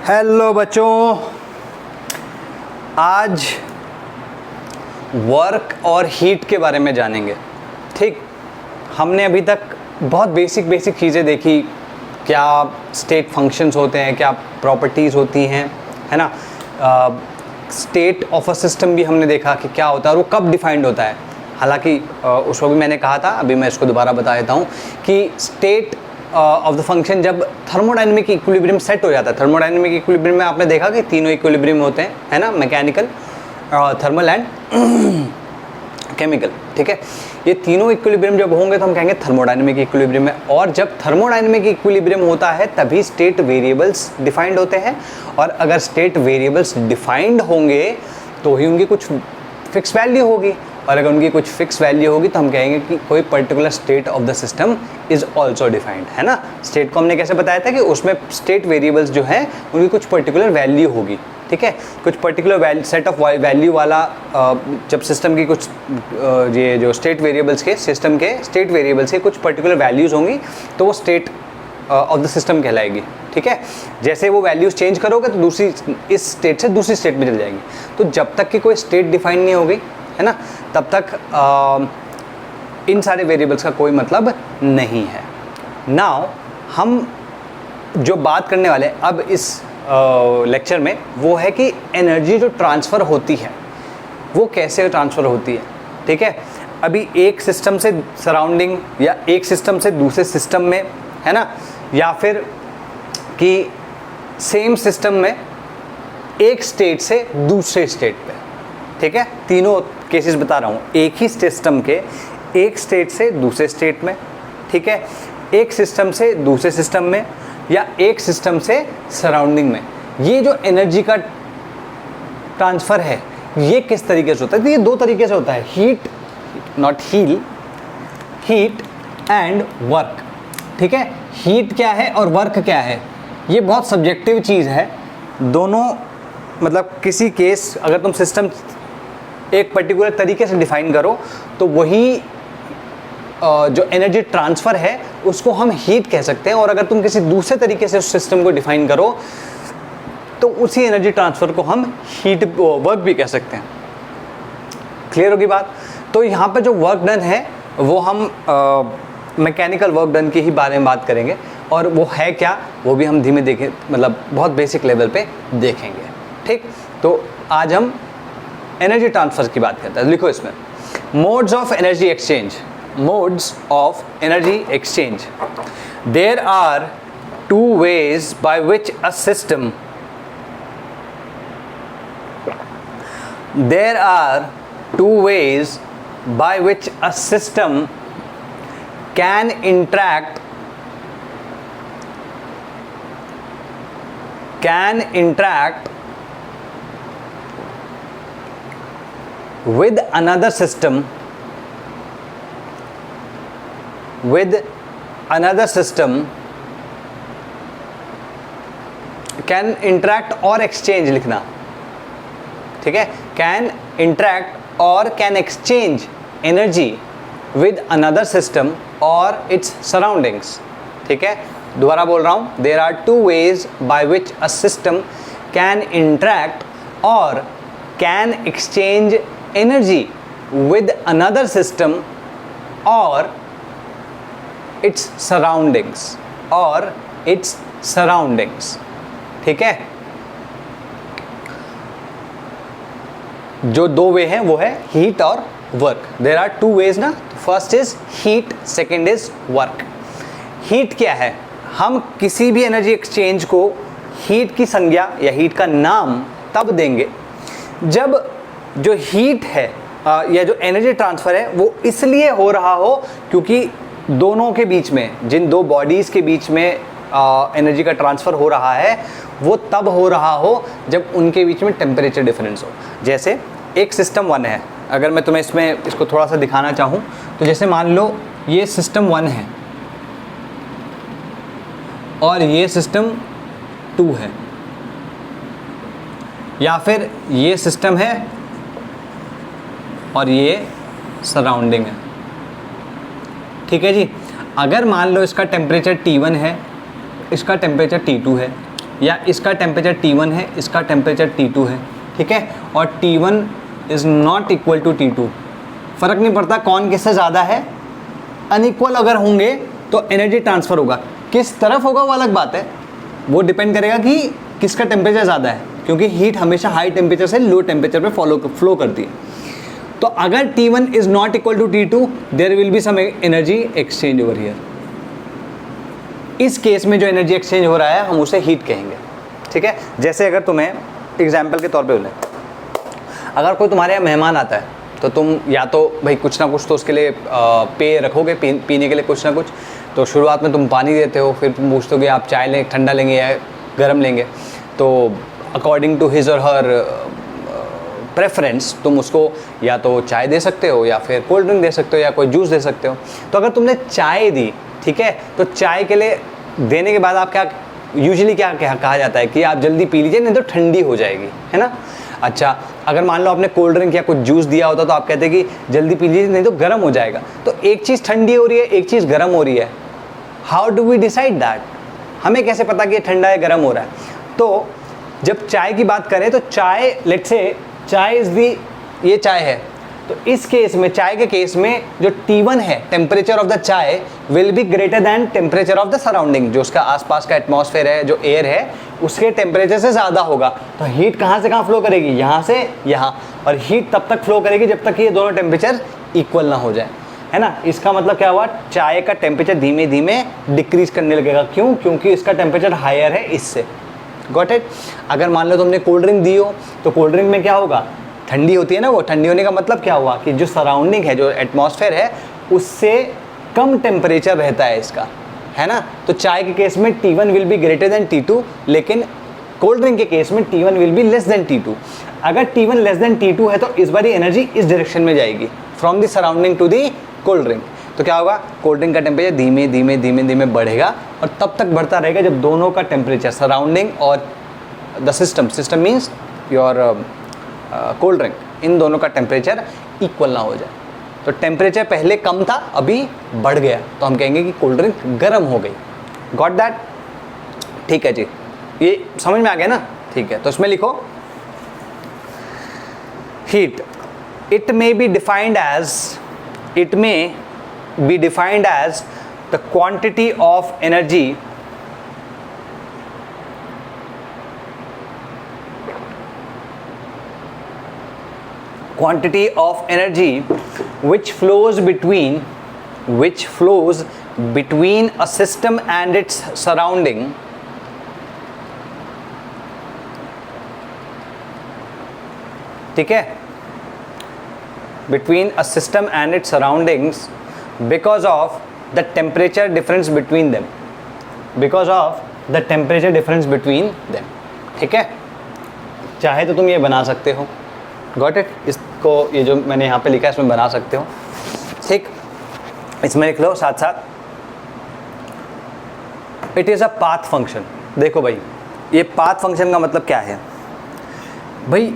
Hello बच्चों, आज work और हीट के बारे में जानेंगे। ठीक, हमने अभी तक बहुत बेसिक चीज़ें देखी, क्या स्टेट फंक्शंस होते हैं, क्या प्रॉपर्टीज़ होती हैं, है ना। स्टेट ऑफ अ सिस्टम भी हमने देखा कि क्या होता है और वो कब डिफाइंड होता है। हालांकि उसको भी मैंने कहा था, अभी मैं इसको दोबारा बता देता हूँ कि स्टेट ऑफ द फंक्शन जब थर्मोडायनेमिक इक्विलिब्रियम सेट हो जाता है। थर्मोडायनेमिक इक्विलिब्रियम में आपने देखा कि तीनों इक्विलिब्रियम होते हैं, है ना, मैकेनिकल, थर्मल एंड केमिकल। ठीक है, ये तीनों इक्विलिब्रियम जब होंगे तो हम कहेंगे थर्मोडायनेमिक इक्विलिब्रियम में। और जब थर्मोडायनेमिक इक्विलिब्रियम होता है तभी स्टेट वेरिएबल्स डिफाइंड होते हैं, और अगर स्टेट वेरिएबल्स डिफाइंड होंगे तो ही उनकी कुछ फिक्स वैल्यू होगी, और अगर उनकी कुछ फिक्स वैल्यू होगी तो हम कहेंगे कि कोई particular state of the system is also defined, है ना। स्टेट को हमने कैसे बताया था कि उसमें स्टेट वेरिएबल्स जो हैं उनकी कुछ पर्टिकुलर वैल्यू होगी। ठीक है, कुछ पर्टिकुलर सेट ऑफ वैल्यू वाला जब सिस्टम की कुछ ये जो स्टेट वेरिएबल्स के सिस्टम के स्टेट वेरिएबल्स के कुछ पर्टिकुलर वैल्यूज़ होंगी तो वो स्टेट ऑफ द सिस्टम कहलाएगी। ठीक है, जैसे वो वैल्यूज़ चेंज करोगे तो दूसरी इस स्टेट से दूसरी स्टेट में चल जाएंगी। तो जब तक कि कोई स्टेट डिफाइन नहीं होगी, है ना, तब तक इन सारे वेरिएबल्स का कोई मतलब नहीं है। नाउ हम जो बात करने वाले अब इस लेक्चर में वो है कि एनर्जी जो ट्रांसफ़र होती है वो कैसे ट्रांसफ़र होती है। ठीक है, अभी एक सिस्टम से सराउंडिंग या एक सिस्टम से दूसरे सिस्टम में, है ना, या फिर कि सेम सिस्टम में एक स्टेट से दूसरे स्टेट पे। ठीक है, तीनों केसेस बता रहा हूँ, एक ही सिस्टम के एक स्टेट से दूसरे स्टेट में, ठीक है, एक सिस्टम से दूसरे सिस्टम में, या एक सिस्टम से सराउंडिंग में। ये जो एनर्जी का ट्रांसफ़र है ये किस तरीके से होता है? तो ये दो तरीके से होता है, heat not heel, heat and work. ठीक है, हीट क्या है और वर्क क्या है ये बहुत सब्जेक्टिव चीज़ है। दोनों मतलब किसी केस अगर तुम सिस्टम एक पर्टिकुलर तरीके से डिफाइन करो तो वही जो एनर्जी ट्रांसफ़र है उसको हम हीट कह सकते हैं, और अगर तुम किसी दूसरे तरीके से उस सिस्टम को डिफाइन करो तो उसी एनर्जी ट्रांसफ़र को हम हीट वर्क भी कह सकते हैं। क्लियर होगी बात? तो यहाँ पर जो वर्क डन है वो हम मैकेनिकल वर्क डन के ही बारे में बात करेंगे, और वो है क्या वो भी हम धीमे देखें, मतलब बहुत बेसिक लेवल पे देखेंगे। ठीक, तो आज हम एनर्जी ट्रांसफ़र की बात करते हैं। लिखो इसमें, modes of energy exchange, modes of energy exchange. There are two ways by which a system can interact with another system can interact और exchange लिखना। ठीक है, can interact और can exchange energy with another system or its surroundings। ठीक है, दोबारा बोल रहा हूँ, there are two ways by which a system can interact or can exchange energy with another system or its surroundings। ठीक है, जो दो वे हैं वो है हीट और work. There are two ways ना, first is heat, second is work. Heat क्या है? हम किसी भी एनर्जी एक्सचेंज को हीट की संज्ञा या हीट का नाम तब देंगे जब जो हीट है या जो एनर्जी ट्रांसफ़र है वो इसलिए हो रहा हो क्योंकि दोनों के बीच में, जिन दो बॉडीज़ के बीच में एनर्जी का ट्रांसफ़र हो रहा है वो तब हो रहा हो जब उनके बीच में टेम्परेचर डिफरेंस हो। जैसे एक सिस्टम 1 है, अगर मैं तुम्हें इसमें इसको थोड़ा सा दिखाना चाहूँ तो जैसे मान लो ये सिस्टम 1 है और ये सिस्टम 2 है, या फिर ये सिस्टम है और ये सराउंडिंग है। ठीक है जी, अगर मान लो इसका टेम्परेचर T1 है, इसका टेम्परेचर T2 है, या इसका टेम्परेचर T1 है, इसका टेम्परेचर T2 है, ठीक है, और T1 is not equal to T2, फ़र्क नहीं पड़ता कौन किससे ज़्यादा है, अनइक्वल अगर होंगे तो एनर्जी ट्रांसफ़र होगा, किस तरफ होगा वो अलग बात है, वो डिपेंड करेगा कि किसका टेम्परेचर ज़्यादा है, क्योंकि हीट हमेशा हाई टेम्परेचर से लो टेम्परेचर पे फ्लो करती है। तो अगर T1 is not equal to T2 there will be some energy exchange over here. इस केस में जो एनर्जी एक्सचेंज हो रहा है हम उसे हीट कहेंगे, ठीक है। जैसे अगर तुम्हें एग्जाम्पल के तौर पे बोलें, अगर कोई तुम्हारे यहाँ मेहमान आता है तो तुम या तो भाई कुछ ना कुछ तो उसके लिए पेय रखोगे, पीने के लिए कुछ ना कुछ, तो शुरुआत में तुम पानी देते हो, फिर तुम पूछते हो कि आप चाय लें, ठंडा लेंगे या गर्म लेंगे, तो अकॉर्डिंग टू हिज और हर प्रेफरेंस तुम उसको या तो चाय दे सकते हो या फिर कोल्ड ड्रिंक दे सकते हो या कोई जूस दे सकते हो। तो अगर तुमने चाय दी, ठीक है, तो चाय के लिए देने के बाद आप क्या यूजुअली क्या कहा जाता है कि आप जल्दी पी लीजिए नहीं तो ठंडी हो जाएगी, है ना। अच्छा, अगर मान लो आपने कोल्ड ड्रिंक या कुछ जूस दिया होता तो आप कहते हैं कि जल्दी पी लीजिए नहीं तो गर्म हो जाएगा। तो एक चीज़ ठंडी हो रही है, एक चीज़ गर्म हो रही है, how do we decide that, हमें कैसे पता कि ये ठंडा है गर्म हो रहा है। तो जब चाय की बात करें तो चाय, लेट्स से चाय इज़ दी, ये चाय है, तो इस केस में, चाय के केस में जो T1 है, टेम्परेचर ऑफ द चाय will be greater than temperature of the surrounding, जो उसका आसपास का एटमॉस्फेयर है, जो एयर है, उसके टेम्परेचर से ज़्यादा होगा। तो हीट कहाँ से कहाँ फ्लो करेगी, यहाँ से यहाँ, और हीट तब तक फ्लो करेगी जब तक ये दोनों टेम्परेचर इक्वल ना हो जाए, है ना। इसका मतलब क्या हुआ, चाय का टेम्परेचर धीमे धीमे डिक्रीज करने लगेगा, क्यों, क्योंकि इसका टेम्परेचर हायर है इससे। Got it. अगर मान लो तुमने कोल्ड ड्रिंक दी हो तो कोल्ड ड्रिंक में क्या होगा, ठंडी होती है ना, वो ठंडी होने का मतलब क्या हुआ कि जो सराउंडिंग है, जो एटमॉस्फेयर है, उससे कम टेम्परेचर रहता है इसका, है ना। तो चाय के केस में T1 will be greater than T2, लेकिन कोल्ड ड्रिंक के केस में T1 will be less than T2। अगर T1 लेस देन T2 है तो इस बारी एनर्जी इस डायरेक्शन में जाएगी, from the surrounding to the cold drink. तो क्या होगा, कोल्ड ड्रिंक का टेम्परेचर धीमे धीमे धीमे धीमे बढ़ेगा और तब तक बढ़ता रहेगा जब दोनों का टेम्परेचर, सराउंडिंग और the system means your cold drink, इन दोनों का टेम्परेचर इक्वल ना हो जाए। तो टेम्परेचर पहले कम था, अभी बढ़ गया, तो हम कहेंगे कि कोल्ड ड्रिंक गर्म हो गई। गॉट दैट, ठीक है जी, ये समझ में आ गया ना, ठीक है। तो इसमें लिखो heat, it may be defined as the quantity of energy which flows between a system and its surrounding ठीक है, between a system and its surroundings because of the temperature difference between them, ठीक है। चाहे तो तुम ये बना सकते हो, गॉट इट, इसको ये जो मैंने यहाँ पे लिखा है इसमें बना सकते हो, ठीक। इसमें लिख लो साथ साथ, it is a path function. देखो भाई, ये पाथ फंक्शन का मतलब क्या है भाई,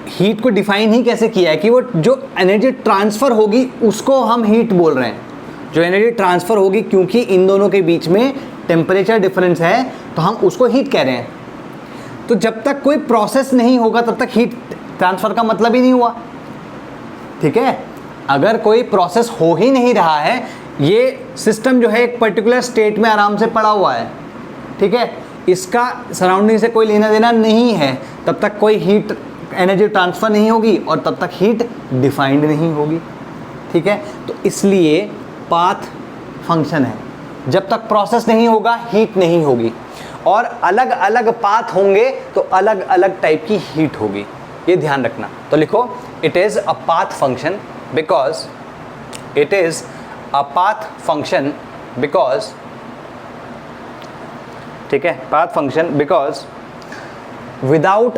हीट को डिफाइन ही कैसे किया है कि वो जो एनर्जी ट्रांसफ़र होगी उसको हम हीट बोल रहे हैं, जो एनर्जी ट्रांसफ़र होगी, क्योंकि इन दोनों के बीच में टेम्परेचर डिफरेंस है तो हम उसको हीट कह रहे हैं। तो जब तक कोई प्रोसेस नहीं होगा तब तक हीट ट्रांसफ़र का मतलब ही नहीं हुआ, ठीक है। अगर कोई प्रोसेस हो ही नहीं रहा है, ये सिस्टम जो है एक पर्टिकुलर स्टेट में आराम से पड़ा हुआ है, ठीक है, इसका सराउंडिंग से कोई लेना देना नहीं है, तब तक कोई हीट एनर्जी ट्रांसफ़र नहीं होगी और तब तक हीट डिफाइंड नहीं होगी, ठीक है। तो इसलिए पाथ फंक्शन है, जब तक प्रोसेस नहीं होगा हीट नहीं होगी, और अलग अलग पाथ होंगे तो अलग अलग टाइप की हीट होगी, ये ध्यान रखना। तो लिखो, it is a path function because ठीक है, path function because without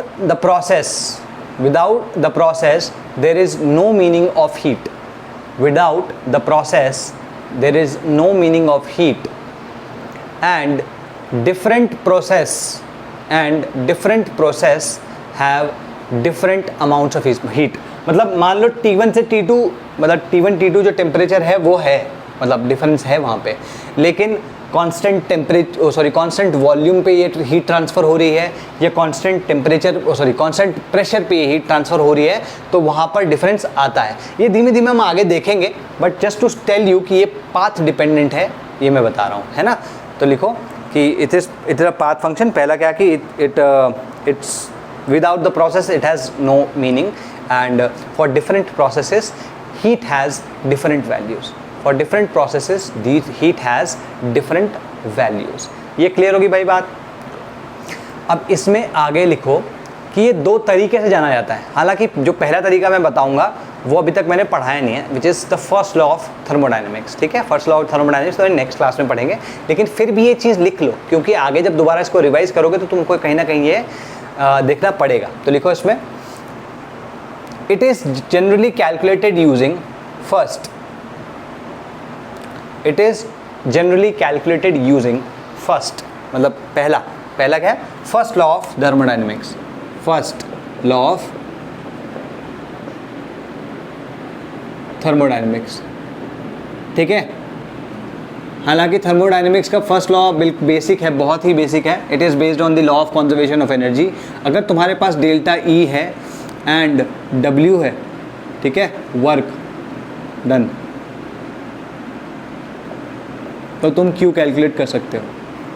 the process there is no meaning of heat, without the process there is no meaning of heat, and different process have different amounts of heat। मतलब मान लो T1 से T2, मतलब T1 T2 जो temperature है वो है, मतलब difference है वहाँ पे, लेकिन कांस्टेंट वॉल्यूम पे ये हीट ट्रांसफ़र हो रही है या कांस्टेंट प्रेशर पे ये हीट ट्रांसफ़र हो रही है, तो वहाँ पर डिफरेंस आता है। ये धीमे धीमे हम आगे देखेंगे, but just to tell you कि ये पाथ डिपेंडेंट है, ये मैं बता रहा हूँ, है ना। तो लिखो कि it is a path function. पहला क्या कि it's without the process it has no meaning, and for different processes heat has different values. For different processes the heat has different values. ये क्लियर होगी भाई बात। अब इसमें आगे लिखो कि ये दो तरीके से जाना जाता है। हालांकि जो पहला तरीका मैं बताऊंगा वो अभी तक मैंने पढ़ाया नहीं है, which is the first law of thermodynamics. ठीक है, फर्स्ट लॉ ऑफ थर्मोडायनेमिक्स तो नेक्स्ट क्लास में पढ़ेंगे, लेकिन फिर भी ये चीज़ लिख लो, क्योंकि आगे जब दोबारा इसको रिवाइज करोगे तो तुमको कहीं ना कहीं ये देखना पड़ेगा। तो लिखो इसमें, it is generally calculated using first, it is generally calculated using first, मतलब पहला क्या है, first law of thermodynamics, first law of thermodynamics. ठीक है, हालांकि थर्मोडायनेमिक्स का फर्स्ट लॉ बेसिक है, बहुत ही बेसिक है। It is based on the law of conservation of energy. अगर तुम्हारे पास डेल्टा ई है एंड W है, ठीक है, वर्क डन, तो तुम Q कैलकुलेट कर सकते हो।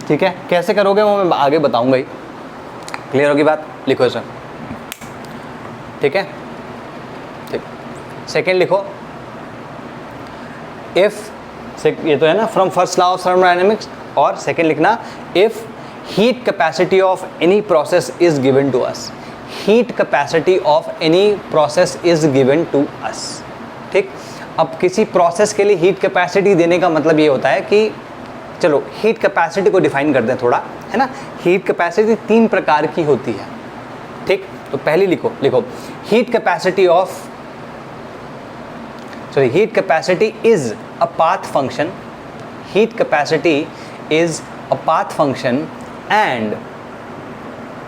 ठीक है, कैसे करोगे वो मैं आगे बताऊंगा ही। क्लियर होगी बात, लिखो इसे। ठीक है, ठीक। सेकेंड लिखो, इफ, ये तो है ना from first law of thermodynamics, और सेकेंड लिखना, if heat capacity of any process is given to us, heat capacity of any process is given to us. ठीक, अब किसी प्रोसेस के लिए हीट कैपेसिटी देने का मतलब ये होता है कि, चलो हीट कैपेसिटी को डिफाइन करते हैं थोड़ा, है ना। हीट कैपेसिटी 3 प्रकार की होती है। ठीक, तो पहली लिखो heat capacity of, sorry, heat capacity is a path function, heat capacity is a path function and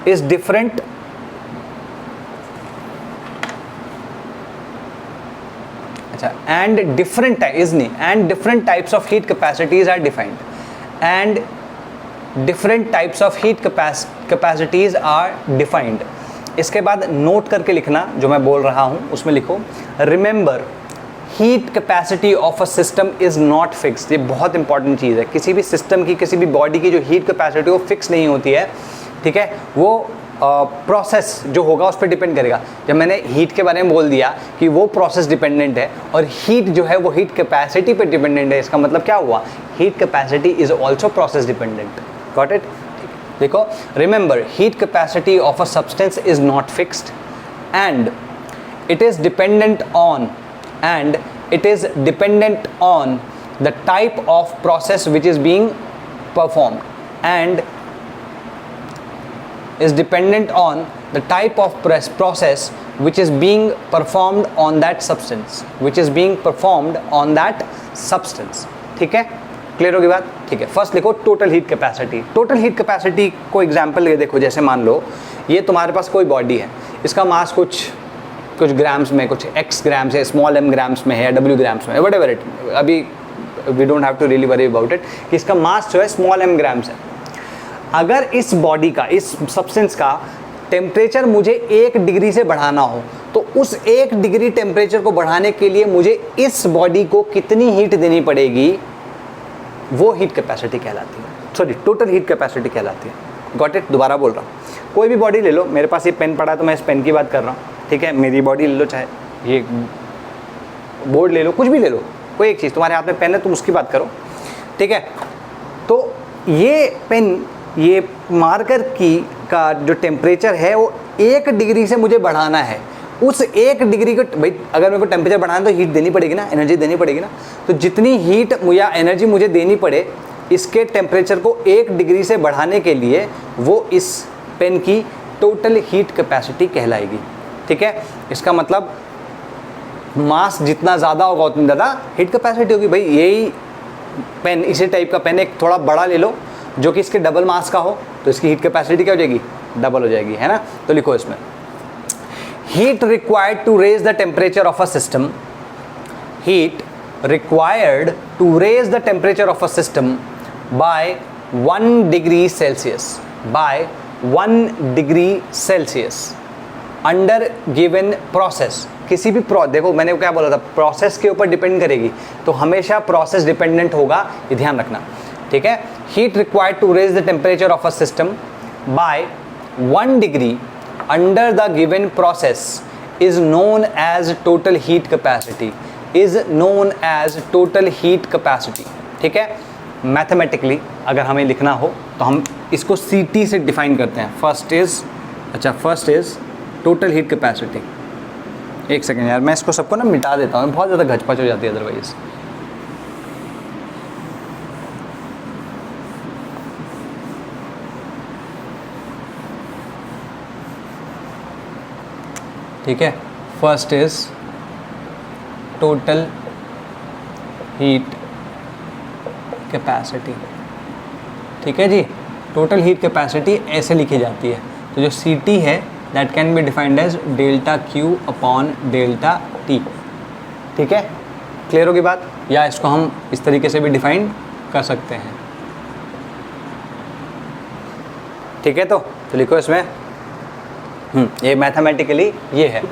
is different, and different types of heat capacities are defined, and different types of heat capacities are defined। इसके बाद note करके लिखना जो मैं बोल रहा हूँ, उसमें लिखो, remember heat capacity of a system is not fixed. ये बहुत इंपॉर्टेंट चीज़ है। किसी भी सिस्टम की, किसी भी बॉडी की जो हीट कैपेसिटी वो फिक्स नहीं होती है। ठीक है, वो प्रोसेस जो होगा उस पर डिपेंड करेगा। जब मैंने हीट के बारे में बोल दिया कि वो प्रोसेस डिपेंडेंट है और हीट जो है वो हीट कैपेसिटी पे डिपेंडेंट है, इसका मतलब क्या हुआ, heat capacity is also process dependent. Got it. देखो, remember heat capacity of a substance is not fixed and it is dependent on the type of process which is being performed, and is dependent on the type of process which is being performed on that substance, ठीक है, clear होगी बात। ठीक है, first लिखो total heat capacity. Total heat capacity को example ले देखो, जैसे मान लो ये तुम्हारे पास कोई बॉडी है, इसका मास कुछ ग्राम्स में, कुछ x ग्राम्स है, स्मॉल m ग्राम्स में है या w ग्राम्स में है, व्हाटएवर इट, अभी we don't have to really worry about it कि इसका मास जो है स्मॉल m ग्राम्स है। अगर इस बॉडी का, इस सब्सटेंस का टेम्परेचर मुझे 1 डिग्री से बढ़ाना हो, तो उस 1 डिग्री टेम्परेचर को बढ़ाने के लिए मुझे इस बॉडी को कितनी हीट देनी पड़ेगी, वो हीट कैपेसिटी कहलाती है, सॉरी टोटल हीट कैपेसिटी कहलाती है। Got it. दोबारा बोल रहा हूँ, कोई भी बॉडी ले लो, मेरे पास ये पेन पड़ा है तो मैं इस पेन की बात कर रहा हूँ। ठीक है, मेरी बॉडी ले लो, चाहे ये बोर्ड ले लो, कुछ भी ले लो, कोई एक चीज़, तुम्हारे हाथ में पेन है तुम उसकी बात करो। ठीक है, तो ये पेन, ये मार्कर का जो टेम्परेचर है वो 1 डिग्री से मुझे बढ़ाना है। उस 1 डिग्री को, भाई अगर मेरे को टेम्परेचर बढ़ाना है तो हीट देनी पड़ेगी ना, एनर्जी देनी पड़ेगी ना। तो जितनी हीट या एनर्जी मुझे देनी पड़े इसके टेम्परेचर को 1 डिग्री से बढ़ाने के लिए, वो इस पेन की टोटल हीट कैपेसिटी कहलाएगी। ठीक है, इसका मतलब मास जितना ज़्यादा होगा उतनी ज़्यादा हीट कैपेसिटी होगी। भाई यही पेन, इसी टाइप का पेन एक थोड़ा बड़ा ले लो जो कि इसके डबल मास का हो, तो इसकी हीट कैपेसिटी क्या हो जाएगी, डबल हो जाएगी, है ना। तो लिखो इसमें, heat required to raise the temperature of a system, heat required to raise the temperature of a system by 1 degree Celsius, by 1 degree Celsius under given process. किसी भी देखो मैंने क्या बोला था, प्रोसेस के ऊपर डिपेंड करेगी, तो हमेशा प्रोसेस डिपेंडेंट होगा, ये ध्यान रखना, ठीक है। Heat required to raise the temperature of a system by 1 degree under the given process is known as total heat capacity, is known as total heat capacity, ठीक है। मैथमेटिकली अगर हमें लिखना हो तो हम इसको CT से डिफाइन करते हैं। First is total heat capacity. एक सेकेंड यार, मैं इसको सबको ना मिटा देता हूँ, बहुत ज़्यादा घचपच हो जाती है अदरवाइज। ठीक है, first is total heat capacity, ठीक है जी। टोटल हीट कैपेसिटी ऐसे लिखी जाती है, तो जो CT है that can be defined as delta Q upon delta T, ठीक है। क्लियर होगी बात, या इसको हम इस तरीके से भी डिफाइन कर सकते हैं, ठीक है। तो लिखो इसमें ये मैथमेटिकली ये है,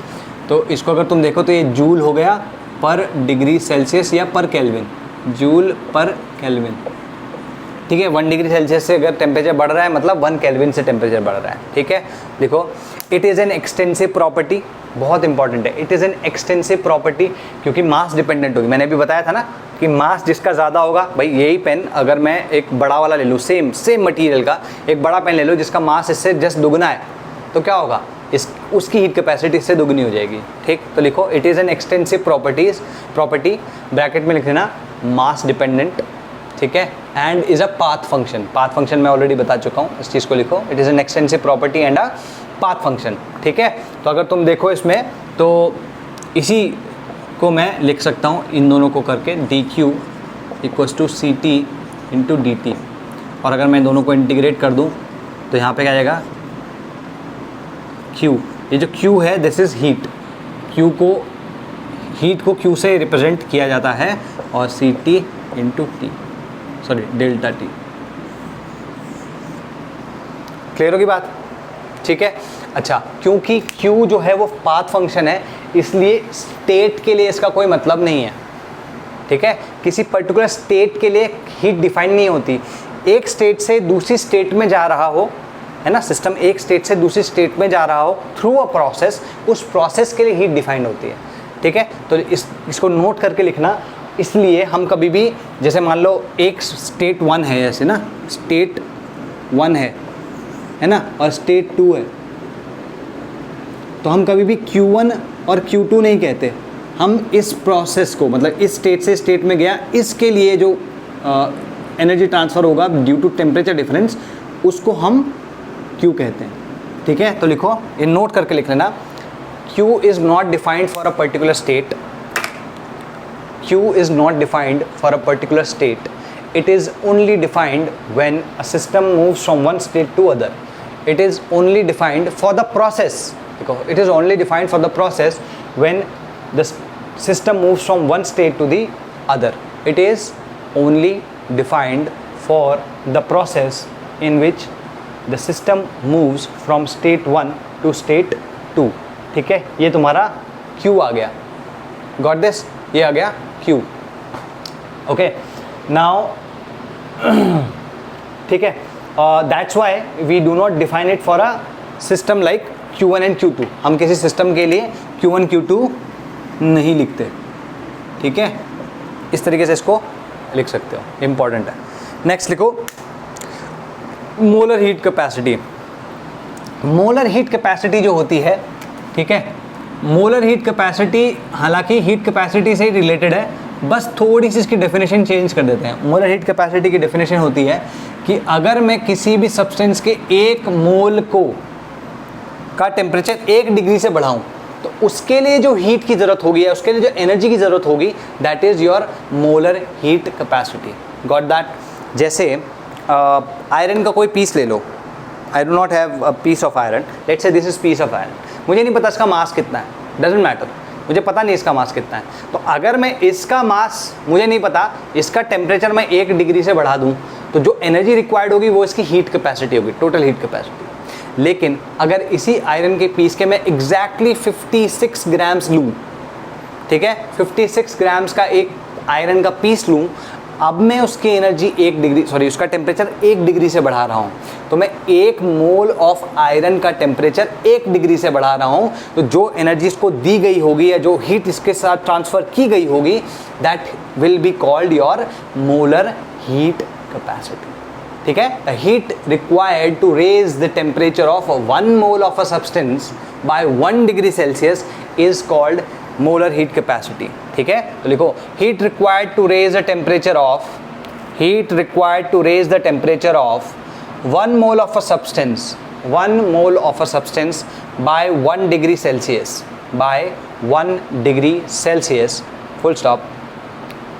तो इसको अगर तुम देखो तो ये जूल हो गया पर डिग्री सेल्सियस या पर केल्विन, जूल पर केल्विन, ठीक है। 1 डिग्री सेल्सियस से अगर टेम्परेचर बढ़ रहा है मतलब 1 केल्विन से टेम्परेचर बढ़ रहा है, ठीक है। देखो, it is an extensive property, बहुत इंपॉर्टेंट है, it is an extensive property, क्योंकि मास डिपेंडेंट होगी। मैंने भी बताया था ना कि मास जिसका ज़्यादा होगा, भाई यही पेन अगर मैं एक बड़ा वाला ले लूँ, सेम मटीरियल का एक बड़ा पेन ले लूँ जिसका मास इससे जस्ट दुगना है, तो क्या होगा, उसकी हीट कैपेसिटी इससे दुगनी हो जाएगी, ठीक। तो लिखो, it is an extensive property, bracket में लिख देना मास डिपेंडेंट, ठीक है, and is a path function मैं ऑलरेडी बता चुका हूँ, इस चीज़ को लिखो, it is an extensive property and a path function, ठीक है। तो अगर तुम देखो इसमें तो इसी को मैं लिख सकता हूँ इन दोनों को करके, dq equals to CT into dt, और अगर मैं दोनों को इंटीग्रेट कर दूँ तो यहाँ पे क्या आ जाएगा Q, ये जो Q है दिस इज़ हीट, हीट को Q से रिप्रेजेंट किया जाता है, और CT into delta T। Clear होगी बात, ठीक है। अच्छा, क्योंकि Q जो है वो पाथ फंक्शन है, इसलिए स्टेट के लिए इसका कोई मतलब नहीं है, ठीक है। किसी पर्टिकुलर स्टेट के लिए हीट डिफाइन नहीं होती, एक स्टेट से दूसरी स्टेट में जा रहा हो, है ना, सिस्टम एक स्टेट से दूसरी स्टेट में जा रहा हो थ्रू अ प्रोसेस, उस प्रोसेस के लिए हीट डिफाइंड होती है, ठीक है। तो इसको नोट करके लिखना, इसलिए हम कभी भी, जैसे मान लो एक स्टेट 1 है, ऐसे ना स्टेट 1 है ना, और स्टेट 2 है, तो हम कभी भी Q1 और Q2 नहीं कहते, हम इस प्रोसेस को, मतलब इस स्टेट से स्टेट में गया, इसके लिए जो एनर्जी ट्रांसफ़र होगा ड्यू टू टेम्परेचर डिफरेंस, उसको हम Q कहते हैं, ठीक है। तो लिखो, ये नोट करके लिख लेना, Q is not defined for a particular state, Q is not defined for a particular state. It is only defined when a system moves from one state to other. It is only defined for the process. It is only defined for the process when the system moves from one state to the other. It is only defined for the process in which the system moves from state 1 to state 2. ठीक है, ये तुम्हारा Q आ गया, got this? ये आ गया Q, okay. Now ठीक है, that's why we do not define it for a system like Q1 and Q2। हम किसी सिस्टम के लिए Q1 Q2 नहीं लिखते, ठीक है। इस तरीके से इसको लिख सकते हो, इंपॉर्टेंट है। नेक्स्ट लिखो, molar heat capacity. Molar heat capacity जो होती है, ठीक है, मोलर हीट कैपेसिटी हालांकि हीट कैपेसिटी से ही रिलेटेड है, बस थोड़ी सी इसकी डेफिनेशन चेंज कर देते हैं। मोलर हीट कैपेसिटी की डेफिनेशन होती है कि अगर मैं किसी भी सब्सटेंस के 1 मोल का टेम्परेचर 1 डिग्री से बढ़ाऊं, तो उसके लिए जो हीट की ज़रूरत होगी या उसके लिए जो एनर्जी की ज़रूरत होगी, that is your molar heat capacity. Got that? जैसे आयरन का कोई पीस ले लो, I do not have a piece of iron, let's say this is piece of iron, मुझे नहीं पता इसका मास कितना है, डजेंट मैटर, मुझे पता नहीं इसका मास कितना है। तो अगर मैं इसका मास मुझे नहीं पता, इसका टेम्परेचर मैं 1 डिग्री से बढ़ा दूं, तो जो एनर्जी रिक्वायर्ड होगी वो इसकी हीट कैपेसिटी होगी, टोटल हीट कैपेसिटी। लेकिन अगर इसी आयरन के पीस के मैं एग्जैक्टली 56 ग्राम्स लूँ, ठीक है, 56 ग्राम्स का एक आयरन का पीस लूँ, अब मैं उसकी एनर्जी उसका टेम्परेचर 1 डिग्री से बढ़ा रहा हूँ, तो मैं 1 मोल ऑफ आयरन का टेम्परेचर 1 डिग्री से बढ़ा रहा हूँ, तो जो एनर्जी इसको दी गई होगी या जो हीट इसके साथ ट्रांसफ़र की गई होगी, that will be called your molar heat capacity. ठीक है, the heat required to raise the temperature of 1 mole of a substance by 1 degree Celsius is called molar heat capacity. ठीक है, तो लिखो heat required to raise the temperature of 1 mole of a substance by 1 degree Celsius full stop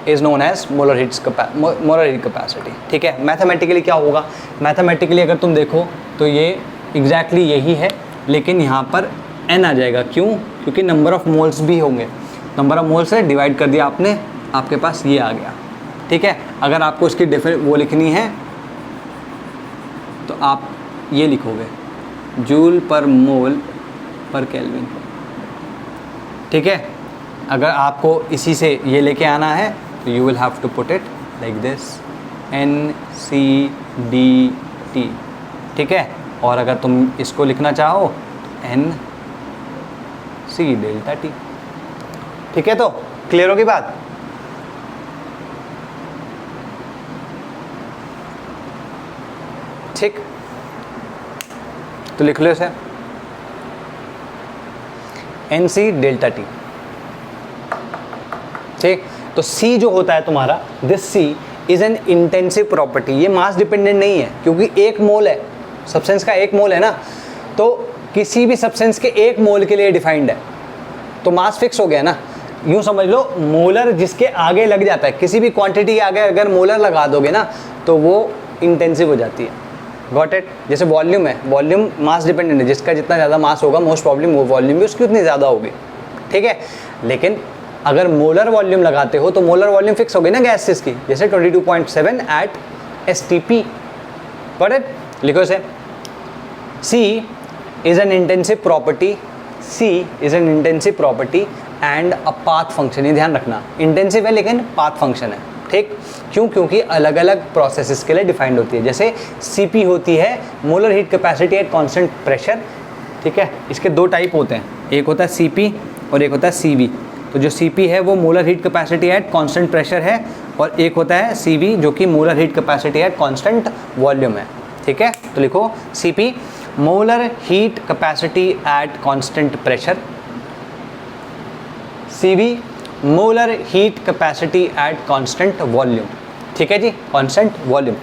is known as molar heat capacity. ठीक है, mathematically क्या होगा, mathematically अगर तुम देखो तो ये एग्जैक्टली यही है, लेकिन यहाँ पर n आ जाएगा। क्यों? क्योंकि नंबर ऑफ मोल्स भी होंगे, नंबर ऑफ मोल्स से डिवाइड कर दिया आपने, आपके पास ये आ गया। ठीक है, अगर आपको इसकी वो लिखनी है तो आप ये लिखोगे जूल पर मोल पर केल्विन। ठीक है, अगर आपको इसी से ये लेके आना है तो you will have to put it like this NCDT। ठीक है, और अगर तुम इसको लिखना चाहो NC डेल्टा T। ठीक है, तो क्लियर होगी बात। ठीक, तो लिख लो इसे NC डेल्टा T। ठीक, तो C जो होता है तुम्हारा, this C is an intensive property. ये मास डिपेंडेंट नहीं है, क्योंकि 1 मोल है, सब्सटेंस का 1 मोल है ना, तो किसी भी सब्सटेंस के 1 मोल के लिए डिफाइंड है, तो मास फिक्स हो गया ना। यूँ समझ लो, मोलर जिसके आगे लग जाता है, किसी भी क्वांटिटी के आगे अगर मोलर लगा दोगे ना तो वो इंटेंसिव हो जाती है। Got it? जैसे वॉल्यूम है, वॉल्यूम मास डिपेंडेंट है, जिसका जितना ज़्यादा मास होगा मोस्ट प्रॉब्लम वो वॉल्यूम भी उसकी उतनी ज़्यादा होगी। ठीक है, लेकिन अगर मोलर वॉल्यूम लगाते हो तो मोलर वॉल्यूम फिक्स हो गई ना गैसेस की, जैसे 22.7 एट STP। Got it? लिखो इसे C is an intensive property and a path function। ये ध्यान रखना, इंटेंसिव है लेकिन पाथ फंक्शन है। ठीक, क्यों? क्योंकि अलग अलग प्रोसेसेस के लिए डिफाइंड होती है। जैसे CP होती है molar heat capacity at constant pressure. ठीक है, इसके 2 टाइप होते हैं, एक होता है CP और एक होता है CV। तो जो CP है वो molar heat capacity at constant pressure है, और एक होता है CV जो कि molar heat capacity at constant volume है। ठीक है, तो लिखो CP molar heat capacity at constant pressure, CV molar heat capacity at constant volume. ठीक है जी, कांस्टेंट वॉल्यूम।